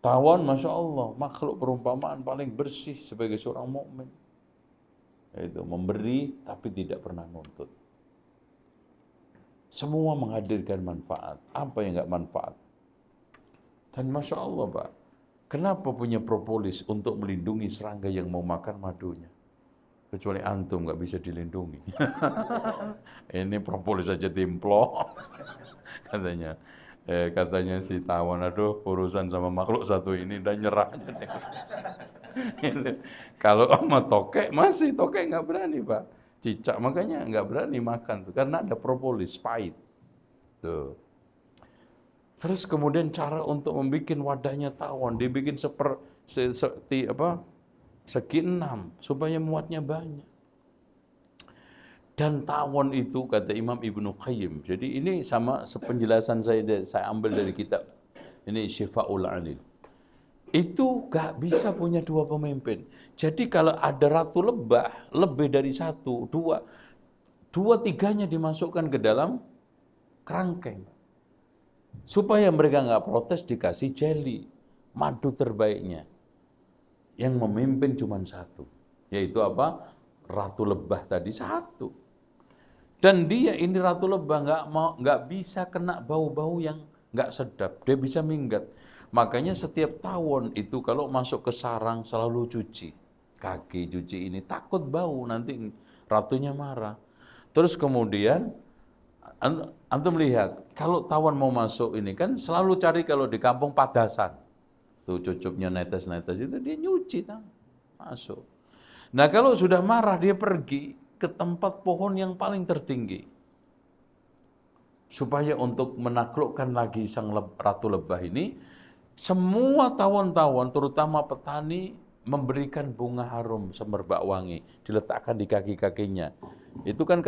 Tawon, Masya Allah, makhluk perumpamaan paling bersih sebagai seorang mukmin. Itu memberi tapi tidak pernah nuntut. Semua menghadirkan manfaat. Apa yang nggak manfaat? Dan Masya Allah Pak, kenapa punya propolis untuk melindungi serangga yang mau makan madunya? Kecuali antum nggak bisa dilindungi. Ini propolis aja timplok. Katanya. Katanya si tawon, aduh urusan sama makhluk satu ini udah nyerah aja deh. Kalau sama tokek masih, tokek nggak berani Pak. Cicak makanya nggak berani makan tuh, karena ada propolis pahit. Tuh. Terus kemudian cara untuk membuat wadahnya tawon dibikin segi 6 supaya muatnya banyak. Dan tawon itu kata Imam Ibnu Qayyim. Jadi ini sama sepenjelasan saya ambil dari kitab ini Syifa'ul Alil. Itu gak bisa punya dua pemimpin. Jadi kalau ada ratu lebah, lebih dari satu, dua tiganya dimasukkan ke dalam kerangkeng. Supaya mereka nggak protes, dikasih jelly, madu terbaiknya. Yang memimpin cuma satu. Yaitu apa? Ratu lebah tadi satu. Dan dia ini ratu lebah nggak bisa kena bau-bau yang nggak sedap. Dia bisa minggat. Makanya setiap tawon itu kalau masuk ke sarang selalu cuci. Kaki cuci ini, takut bau, nanti ratunya marah. Terus kemudian antum lihat, kalau tawon mau masuk ini kan selalu cari kalau di kampung padasan. Tuh cucupnya netes-netes itu dia nyuci masuk. Nah kalau sudah marah dia pergi ke tempat pohon yang paling tertinggi. Supaya untuk menaklukkan lagi sang ratu lebah ini, semua tawon-tawon terutama petani memberikan bunga harum semerbak wangi, diletakkan di kaki-kakinya. Itu kan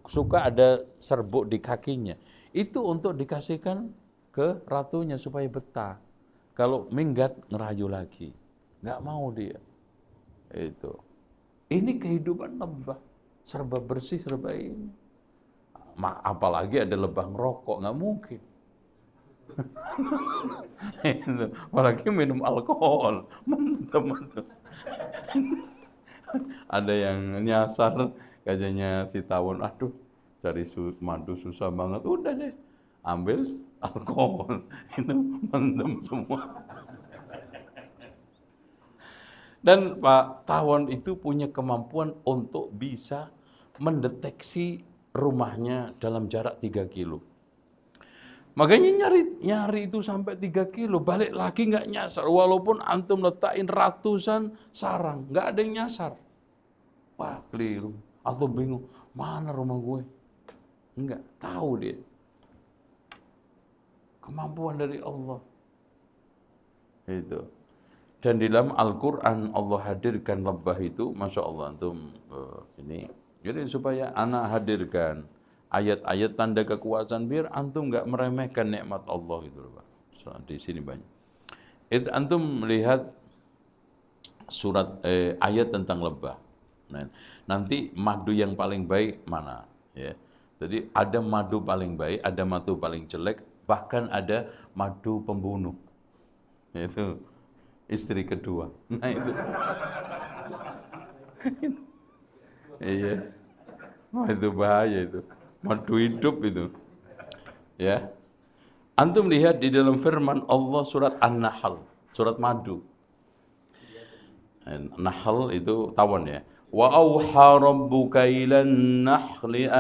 suka ada serbuk di kakinya. Itu untuk dikasihkan ke ratunya supaya betah. Kalau minggat ngerayu lagi. Nggak mau dia. Itu. Ini kehidupan lebah. Serba bersih, serba ini. Apalagi ada lebah ngerokok, nggak mungkin. Apalagi minum alkohol. Mantap. Ada yang nyasar, katanya si tawon, aduh cari madu susah banget. Udah deh, ambil alkohol. Itu mendem semua. Dan Pak tawon itu punya kemampuan untuk bisa mendeteksi rumahnya dalam jarak 3 kilo. Makanya nyari itu sampai 3 kilo, balik lagi nggak nyasar. Walaupun antum letakin ratusan sarang, nggak ada yang nyasar. Wah keliru, antum bingung, mana rumah gue? Enggak, tahu dia. Kemampuan dari Allah. Itu. Dan di dalam Al-Quran Allah hadirkan lebah itu, Masya Allah antum ini. Jadi supaya anak hadirkan ayat-ayat tanda kekuasaan biar antum nggak meremehkan nikmat Allah gitu loh Pak. So, di sini banyak. Itu antum melihat surat ayat tentang lebah. Nah, nanti madu yang paling baik mana? Ya. Jadi ada madu paling baik, ada madu paling jelek, bahkan ada madu pembunuh. Itu istri kedua. Nah itu. Iya. Wah itu bahaya itu. Madu hidup itu. Ya. Antum lihat di dalam firman Allah surat An-Nahl, surat madu. Nahl itu tawon ya. Wa auha rabbuka ilan nahli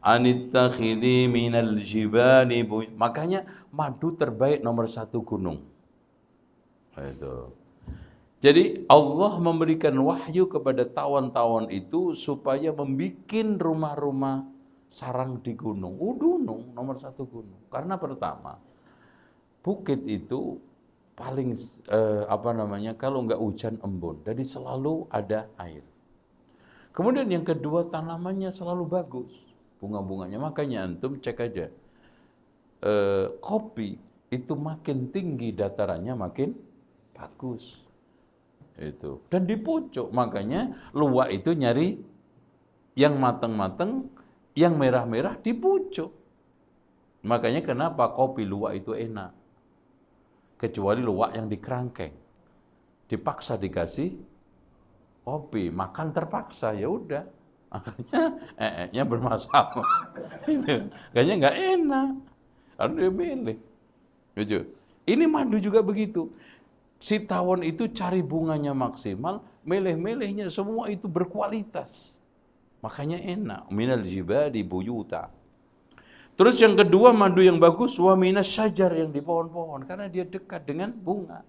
anittakhidhi minal jibali. Makanya madu terbaik nomor 1 gunung. Itu. Jadi Allah memberikan wahyu kepada tawon-tawon itu supaya membuat rumah-rumah sarang di gunung. Gunung nomor 1 gunung. Karena pertama, bukit itu paling kalau nggak hujan embun, jadi selalu ada air. Kemudian yang kedua tanamannya selalu bagus, bunga-bunganya. Makanya antum cek aja, kopi itu makin tinggi datarannya makin bagus. Itu. Dan di pucuk, makanya luwak itu nyari yang matang-matang, yang merah-merah di pucuk. Makanya kenapa kopi luwak itu enak. Kecuali luwak yang di kerangkeng. Dipaksa dikasih kopi, makan terpaksa, ya udah. Akhirnya nya bermasalah. Kayaknya nggak enak. Harus dia milih. Gitu. Ini madu juga begitu. Si tawon itu cari bunganya maksimal, milih-milihnya semua itu berkualitas. Makanya enak. Minal jibali buyuta. Terus yang kedua madu yang bagus wa minas syajar yang di pohon-pohon karena dia dekat dengan bunga.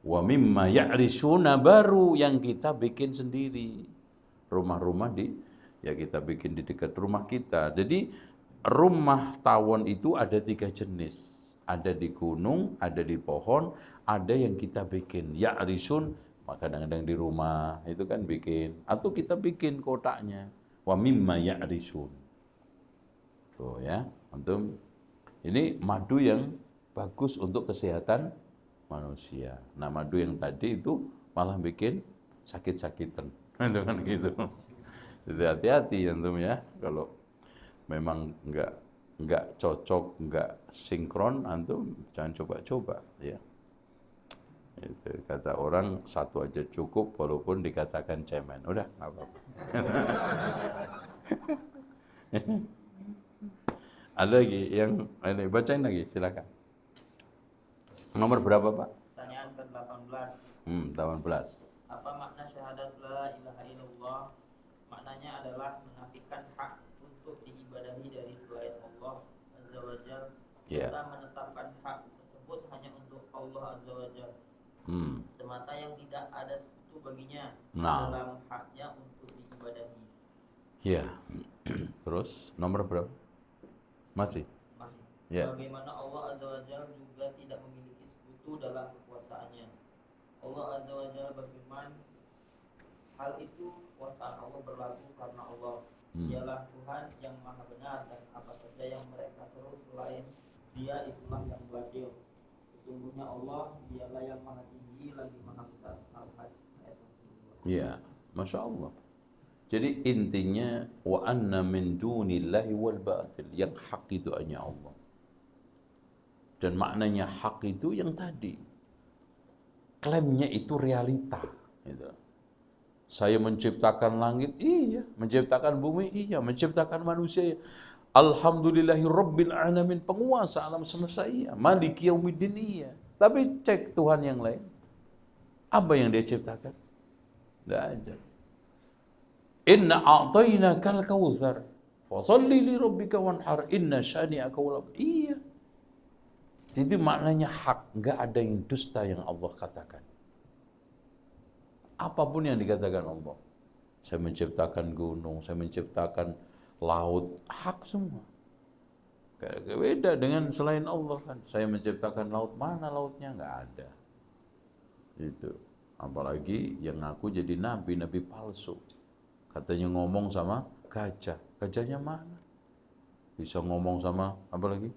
Wa mimma ya'rishuna baru yang kita bikin sendiri. Rumah-rumah ya kita bikin di dekat rumah kita. Jadi rumah tawon itu ada 3 jenis. Ada di gunung, ada di pohon, ada yang kita bikin. Ya'rishun, kadang-kadang di rumah itu kan bikin. Atau kita bikin kotaknya. Wa mimma ya'rishun. Tuh ya, antum. Ini madu yang bagus untuk kesehatan manusia. Nah, madu yang tadi itu malah bikin sakit-sakitan. Itu kan gitu. Jadi hati-hati antum ya, kalau memang enggak cocok, enggak sinkron, antum jangan coba-coba ya. Itu kata orang satu aja cukup walaupun dikatakan cemen. Udah, enggak apa-apa. Ada lagi yang ini bacain lagi, silakan. Nomor berapa, Pak? Pertanyaan ke-18. 18. Apa makna syahadat la ilaha illallah? Maknanya adalah menafikan hak untuk diibadahi dari selain Allah Azza wa Jalla, serta menetapkan hak tersebut hanya untuk Allah Azza wa Jalla. Semata yang tidak ada sekutu baginya dalam haknya untuk diibadahi. Ya. Terus nomor berapa? Masih. Ya. Bagaimana Allah Azza wa Jalla juga tidak memiliki sekutu dalam kekuasaannya. Allah Azza wa Jalla berfirman, hal itu kekuasaan Allah berlaku karena Allah dialah Tuhan yang maha benar dan apa saja yang mereka seru selain Dia itulah yang batil. Sesungguhnya Allah dialah yang maha tinggi lagi maha besar. Al-Hajj ayat 22. Ya, Masya Allah. Jadi intinya wa anna min dunillahi wal batil, yang hak itu hanya Allah. Dan maknanya hak itu yang tadi. Klaimnya itu realita, gitu. Saya menciptakan langit, iya, menciptakan bumi, iya, menciptakan manusia. Alhamdulillahi rabbil alamin, penguasa alam semesta, iya, maliki yaumiddin, iya. Tapi cek Tuhan yang lain. Apa yang dia ciptakan? Tidak ada. Inna a'tainakal kautsar fasholli li rabbika wanhar inna syani'aka wal abtar. Iya. Jadi maknanya hak, enggak ada yang dusta yang Allah katakan. Apapun yang dikatakan Allah. Saya menciptakan gunung, saya menciptakan laut, hak semua. Beda dengan selain Allah kan. Saya menciptakan laut, mana lautnya? Enggak ada. Itu. Apalagi yang ngaku jadi nabi palsu. Katanya ngomong sama gajah. Gajahnya mana? Bisa ngomong sama apa lagi?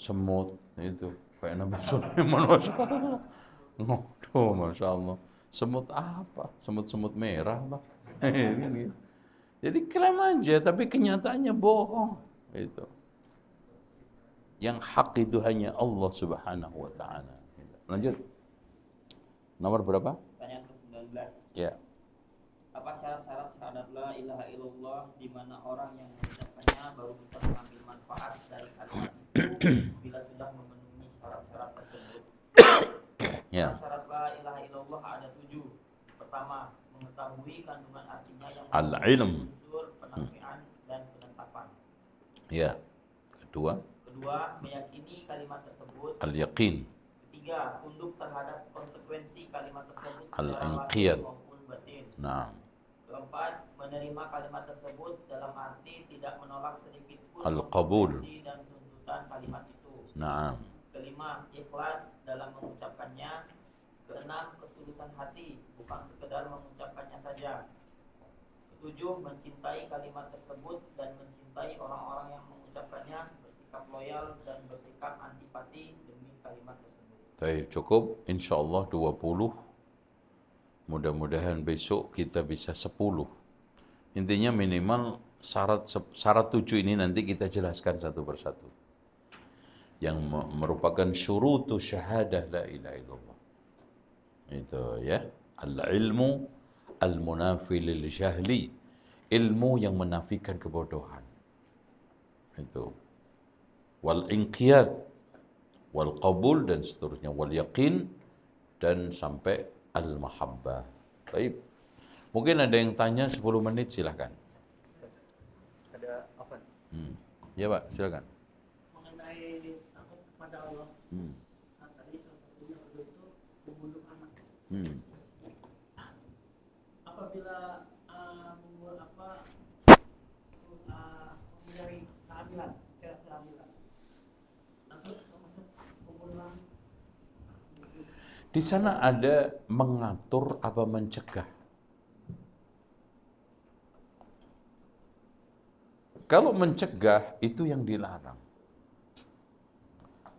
Semut. Itu. Kayak Nabi Sulaiman. Tuh, Masya Allah. Semut apa? Semut-semut merah, Pak. Jadi klaim aja, tapi kenyataannya bohong. Itu. Yang hak itu hanya Allah Subhanahu wa Ta'ala. Lanjut. Nomor berapa? Pertanyaan ke-19. Ya. Apa syarat-syarat syahadat la ilaha illallah di mana orang yang mengucapkannya baru bisa mengambil manfaat dari kalimat itu bila sudah memenuhi syarat-syarat tersebut? Ya. Syarat la ilaha illallah ada 7. Pertama, mengetahui kandungan artinya yang Al-ilm. unsur penafian dan penetapan. Ya. Kedua, meyakini kalimat tersebut. al-yaqin. Ketiga, tunduk terhadap konsekuensi kalimat tersebut Al-inqiyad. maupun batin. Nah. Keempat, menerima kalimat tersebut dalam arti tidak menolak sedikit pun Al-qabul. konsekuensi dan tuntutan kalimat itu. Nah. Kelima, ikhlas dalam mengucapkannya. Keenam, ketulusan hati, bukan sekedar mengucapkannya saja. Ketujuh, mencintai kalimat tersebut dan mencintai orang-orang yang mengucapkannya, bersikap loyal dan bersikap antipati demi kalimat tersebut. Baik, cukup. InsyaAllah 20. Mudah-mudahan besok kita bisa 10. Intinya minimal syarat 7 ini nanti kita jelaskan satu persatu. Yang merupakan syurutu syahadah la ilaha illallah. Itu ya. Al-ilmu al-munafi lil jahli. Ilmu yang menafikan kebodohan. Itu. Wal inqiyad, wal qabul dan seterusnya, wal yaqin dan sampai al mahabbah. Baik. Mungkin ada yang tanya 10 menit, silahkan. Ada apa? Ya Pak, silakan. Mengenai takut kepada Allah. Nah, tadi salah satunya itu membunuh anak. Apabila mencari keadilan, atau termasuk pembunuhan. Di sana ada mengatur apa mencegah. Kalau mencegah itu yang dilarang.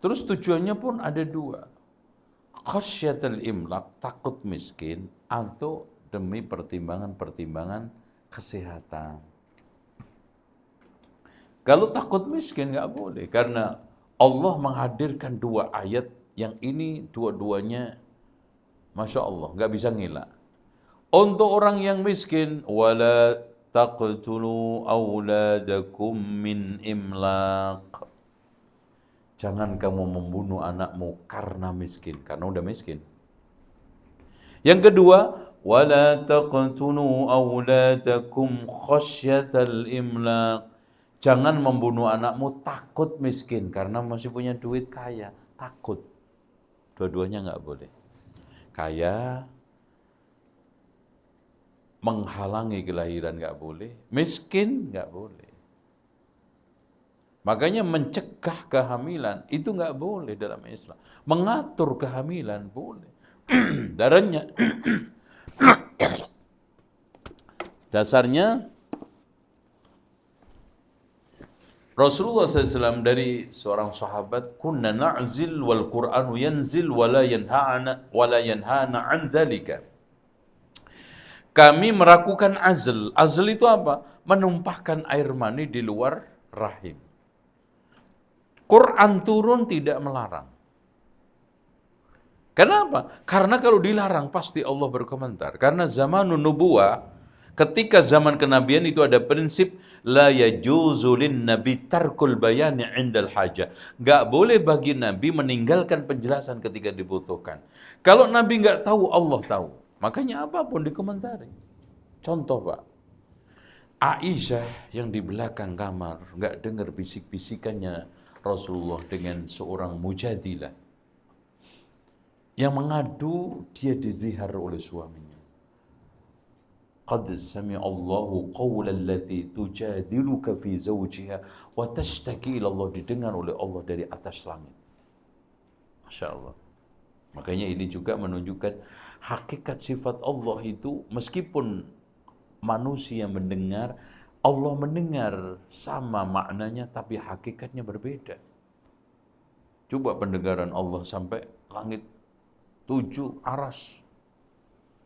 Terus tujuannya pun ada dua. Khasyatul imlak, takut miskin, atau demi pertimbangan-pertimbangan kesehatan. Kalau takut miskin nggak boleh, karena Allah menghadirkan dua ayat yang ini dua-duanya, Masya Allah, nggak bisa ngilang. Untuk orang yang miskin, wala taqtulu awladakum min imlaq. Jangan kamu membunuh anakmu karena miskin, karena udah miskin. Yang kedua, wala taqtulu awladakum khasyatal imlaq. Jangan membunuh anakmu takut miskin karena masih punya duit kaya, takut. Dua-duanya nggak boleh. Kaya menghalangi kelahiran nggak boleh, miskin nggak boleh. Makanya mencegah kehamilan itu nggak boleh dalam Islam. Mengatur kehamilan boleh. Darahnya dasarnya Rasulullah SAW dari seorang sahabat, kunna na'zil wal Qur'anu yanzil wala yanhana an dzalika. Kami melakukan azl. Azl itu apa? Menumpahkan air mani di luar rahim. Quran turun tidak melarang. Kenapa? Karena kalau dilarang pasti Allah berkomentar. Karena zamanun nubuwah, ketika zaman kenabian itu ada prinsip la yajuzu lin nabi tarkul bayani indal hajah. Enggak boleh bagi nabi meninggalkan penjelasan ketika dibutuhkan. Kalau nabi enggak tahu, Allah tahu. Makanya apapun dikomentari. Contoh Pak, Aisyah yang di belakang kamar enggak dengar bisik-bisikannya Rasulullah dengan seorang mujadilah yang mengadu dia dizihar oleh suaminya. Qad sami'a Allahu qawla allati tujadiluka fi zawjiha wa tashtaki ila Allah, didengar oleh Allah dari atas langit. Masya Allah. Makanya ini juga menunjukkan hakikat sifat Allah itu, meskipun manusia mendengar, Allah mendengar sama maknanya tapi hakikatnya berbeda. Coba pendengaran Allah sampai langit 7 aras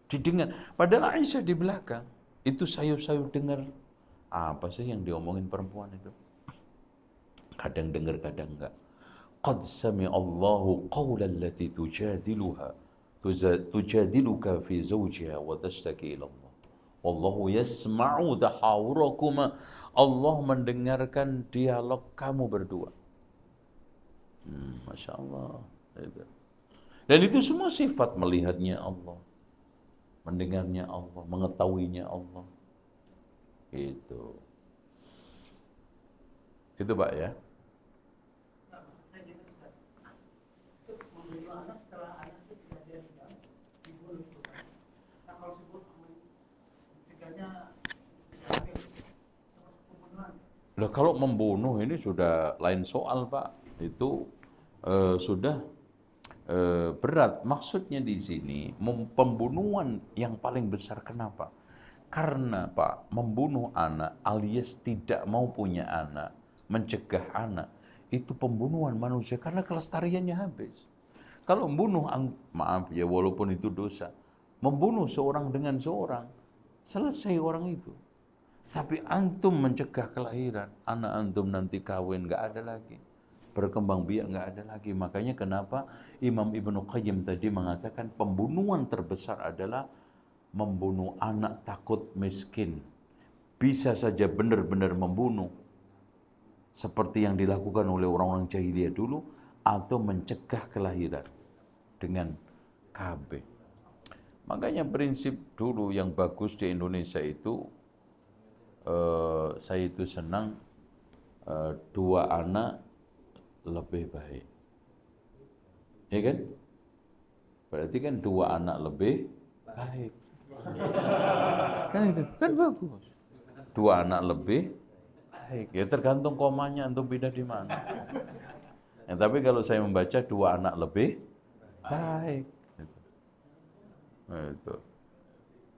didengar. Padahal Aisyah di belakang itu sayup-sayup dengar apa sih yang diomongin perempuan itu. Kadang dengar, kadang enggak. Qad sami'a Allahu qawla allati tujadiluka fi zawjiha wa tashtaki ila Allah. Wallahu yasma'u tahawurakuma. Allah mendengarkan dialog kamu berdua. Masya Allah. Dan itu semua sifat, melihatnya Allah, mendengarnya Allah, mengetahuinya Allah. Itu Pak ya. Nah, kalau membunuh ini sudah lain soal Pak. Itu sudah berat. Maksudnya di sini pembunuhan yang paling besar. Kenapa? Karena Pak, membunuh anak alias tidak mau punya anak, mencegah anak, itu pembunuhan manusia karena kelestariannya habis. Kalau membunuh, maaf ya, walaupun itu dosa, membunuh seorang dengan seorang, selesai orang itu. Tapi antum mencegah kelahiran, anak antum nanti kawin nggak ada lagi, berkembang biak nggak ada lagi. Makanya kenapa Imam Ibnu Qayyim tadi mengatakan pembunuhan terbesar adalah membunuh anak takut miskin, bisa saja benar-benar membunuh, seperti yang dilakukan oleh orang-orang jahiliyah dulu, atau mencegah kelahiran dengan KB. Makanya prinsip dulu yang bagus di Indonesia itu, saya itu senang 2 anak lebih baik. Ya kan? Berarti kan 2 anak lebih baik. Kan itu, kan bagus. 2 anak lebih baik. Ya tergantung komanya antum pindah di mana. Ya, tapi kalau saya membaca 2 anak lebih baik. Gitu. Nah, itu.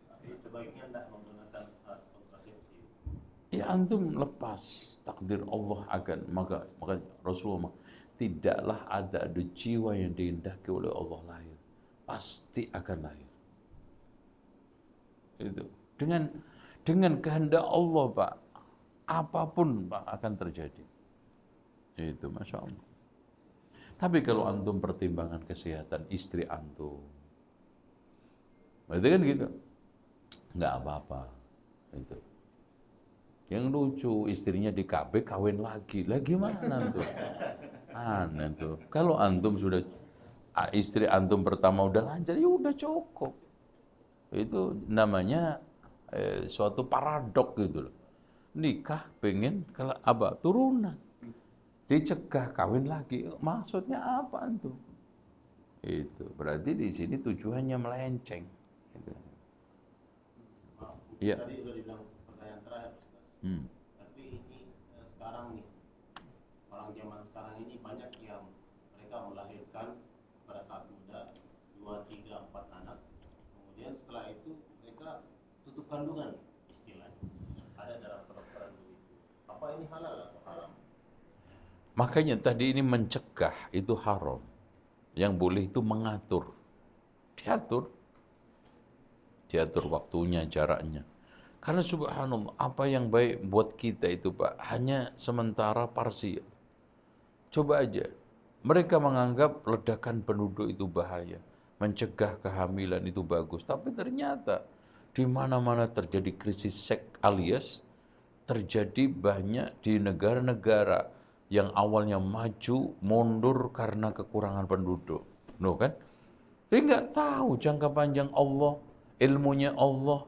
Jadi sebaiknya tidak menggunakan kontrasepsi. Ya antum lepas takdir Allah akan maka Rasulullah tidaklah ada jiwa yang dihendaki oleh Allah lahir, pasti akan lahir. Itu dengan kehendak Allah, Pak, apapun Pak akan terjadi. Itu Masya Allah. Tapi kalau antum pertimbangan kesehatan istri antum, berarti kan gitu, nggak apa-apa. Itu. Yang lucu istrinya di KB kawin lagi mana tuh? Aneh tuh. Kalau antum sudah istri antum pertama udah lancar, ya udah cukup. Itu namanya suatu paradok gitu loh. Nikah pengen kalau turunan, dicegah kawin lagi. Maksudnya apa antum? Itu berarti di sini tujuannya melenceng. Gitu. Iya. Tadi udah dibilang pertanyaan terakhir, Ustaz. Tapi ini sekarang nih, orang zaman sekarang ini banyak yang mereka melahirkan pada saat muda 2, 3, 4 anak. Kemudian setelah itu mereka tutup kandungan istilahnya. Ada dalam kedokteran begitu. Apa ini halal atau haram? Makanya tadi ini mencegah itu haram. Yang boleh itu mengatur. Diatur waktunya, jaraknya. Karena subhanallah, apa yang baik buat kita itu Pak, hanya sementara parsial. Coba aja, mereka menganggap ledakan penduduk itu bahaya, mencegah kehamilan itu bagus. Tapi ternyata di mana-mana terjadi krisis seks alias terjadi banyak di negara-negara yang awalnya maju, mundur karena kekurangan penduduk. No kan? Dia nggak tahu jangka panjang Allah, ilmunya Allah,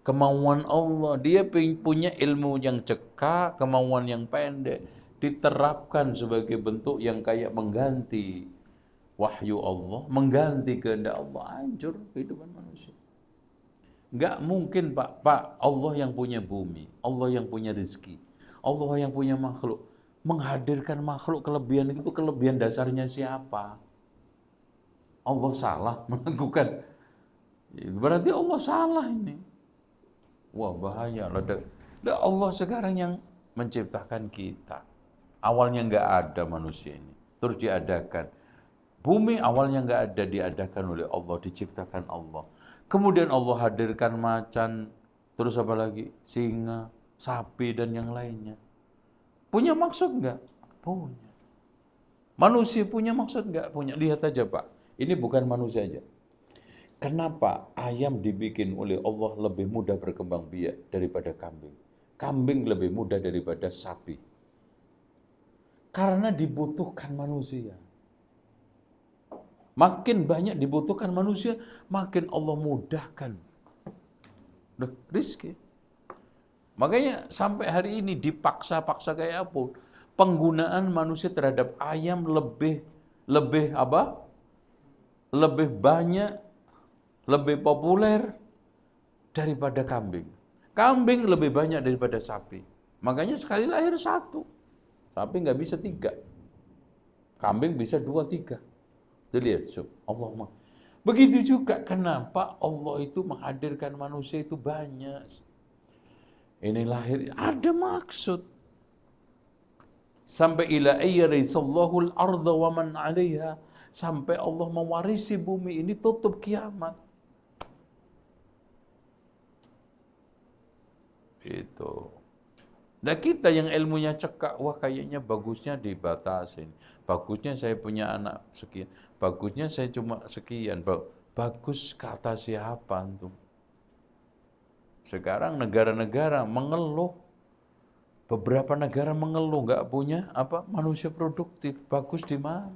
kemauan Allah. Dia punya ilmu yang cekak, kemauan yang pendek, diterapkan sebagai bentuk yang kayak mengganti wahyu Allah, mengganti kehendak Allah, hancur kehidupan manusia. Nggak mungkin Pak, Allah yang punya bumi, Allah yang punya rezeki, Allah yang punya makhluk, menghadirkan makhluk kelebihan itu kelebihan dasarnya siapa? Allah salah melakukan. Berarti Allah salah ini. Wah bahaya. Allah sekarang yang menciptakan kita. Awalnya nggak ada manusia ini. Terus diadakan. Bumi awalnya nggak ada, diadakan oleh Allah, diciptakan Allah. Kemudian Allah hadirkan macan, terus apa lagi? Singa, sapi, dan yang lainnya. Punya maksud nggak? Punya. Manusia punya maksud nggak? Punya. Lihat aja Pak. Ini bukan manusia aja. Kenapa ayam dibikin oleh Allah lebih mudah berkembang biak daripada kambing? Kambing lebih mudah daripada sapi. Karena dibutuhkan manusia. Makin banyak dibutuhkan manusia, makin Allah mudahkan rezeki. Makanya sampai hari ini dipaksa-paksa kayak apa? Penggunaan manusia terhadap ayam lebih apa? Lebih banyak, lebih populer daripada kambing. Kambing lebih banyak daripada sapi. Makanya sekali lahir 1. Sapi nggak bisa 3. Kambing bisa 2, 3. Itu lihat, Allah. Begitu juga kenapa Allah itu menghadirkan manusia itu banyak. Ini lahir, ada maksud. Sampai ila ayyarisallahu al-ardha wa man 'alaiha. Sampai Allah mewarisi bumi ini tutup kiamat. Itu. Nah kita yang ilmunya cekak, wah kayaknya bagusnya dibatasin. Bagusnya saya punya anak sekian. Bagusnya saya cuma sekian. Bagus kata siapa antum? Sekarang negara-negara mengeluh, beberapa negara mengeluh nggak punya manusia produktif. Bagus di mana?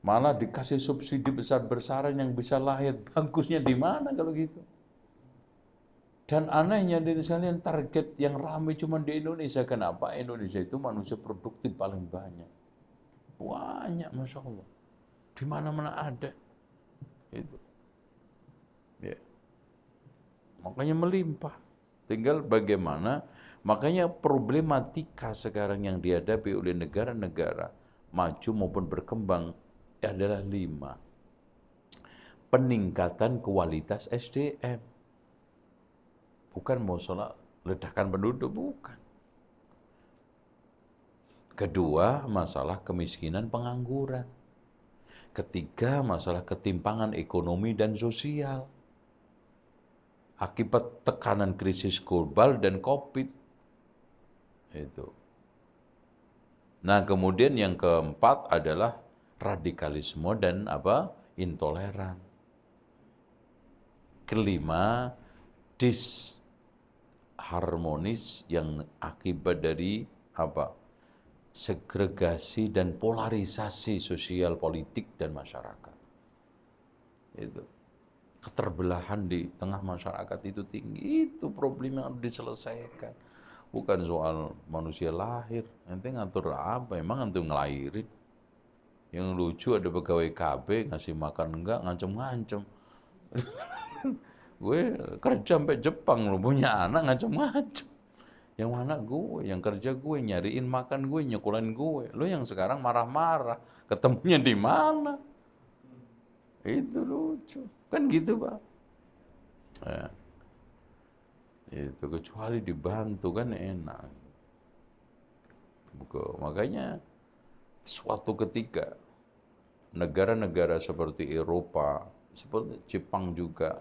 Malah dikasih subsidi besar-besaran yang bisa lahir. Bagusnya di mana kalau gitu? Dan anehnya dari sekalian target yang ramai cuma di Indonesia. Kenapa? Indonesia itu manusia produktif paling banyak. Banyak, Masya Allah. Di mana-mana ada. Itu. Ya. Makanya melimpah. Tinggal bagaimana, makanya problematika sekarang yang dihadapi oleh negara-negara maju maupun berkembang adalah 5. Peningkatan kualitas SDM. Bukan masalah ledakan penduduk, bukan. Kedua, masalah kemiskinan pengangguran. Ketiga, masalah ketimpangan ekonomi dan sosial. Akibat tekanan krisis global dan COVID. Itu. Nah, kemudian yang keempat adalah radikalisme dan intoleran. Kelima, disharmonis yang akibat dari segregasi dan polarisasi sosial politik dan masyarakat. Itu. Keterbelahan di tengah masyarakat itu tinggi, itu problem yang harus diselesaikan. Bukan soal manusia lahir, nanti ngatur apa, emang antum ngelahirin. Yang lucu ada pegawai KB ngasih makan enggak, ngancem-ngancem. Gue kerja sampai Jepang, lo punya anak ngancem-ngancem. Yang mana gue, yang kerja gue, nyariin makan gue, nyekolahin gue. Lo yang sekarang marah-marah, ketemunya di mana? Itu lucu. Kan gitu, Pak. Ya. Itu kecuali dibantu kan enak. Makanya suatu ketika negara-negara seperti Eropa, seperti Jepang juga,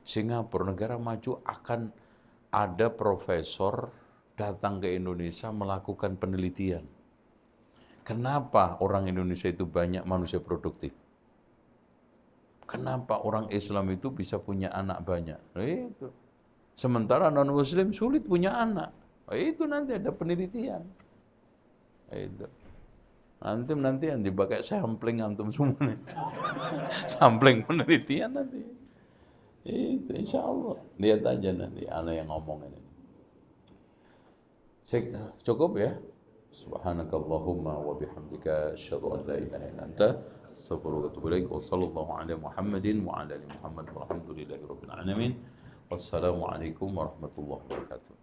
Singapura, negara maju akan ada profesor datang ke Indonesia melakukan penelitian. Kenapa orang Indonesia itu banyak manusia produktif? Kenapa orang Islam itu bisa punya anak banyak? Itu. Sementara non-Muslim sulit punya anak. Itu nanti ada penelitian. Itu. Nanti yang dipakai sampling antum semua nih. Sampling penelitian nanti. Itu insya Allah. Lihat aja nanti anak yang ngomong ini. Cukup ya. Subhanakallahumma wa bihamdika asyhadu an la ilaha illa anta astaghfiruka wa atubu ilaik. Wa sallallahu ala Muhammadin wa ala ali Muhammad walhamdulillahi rabbil alamin. Wassalamualaikum warahmatullahi wabarakatuh.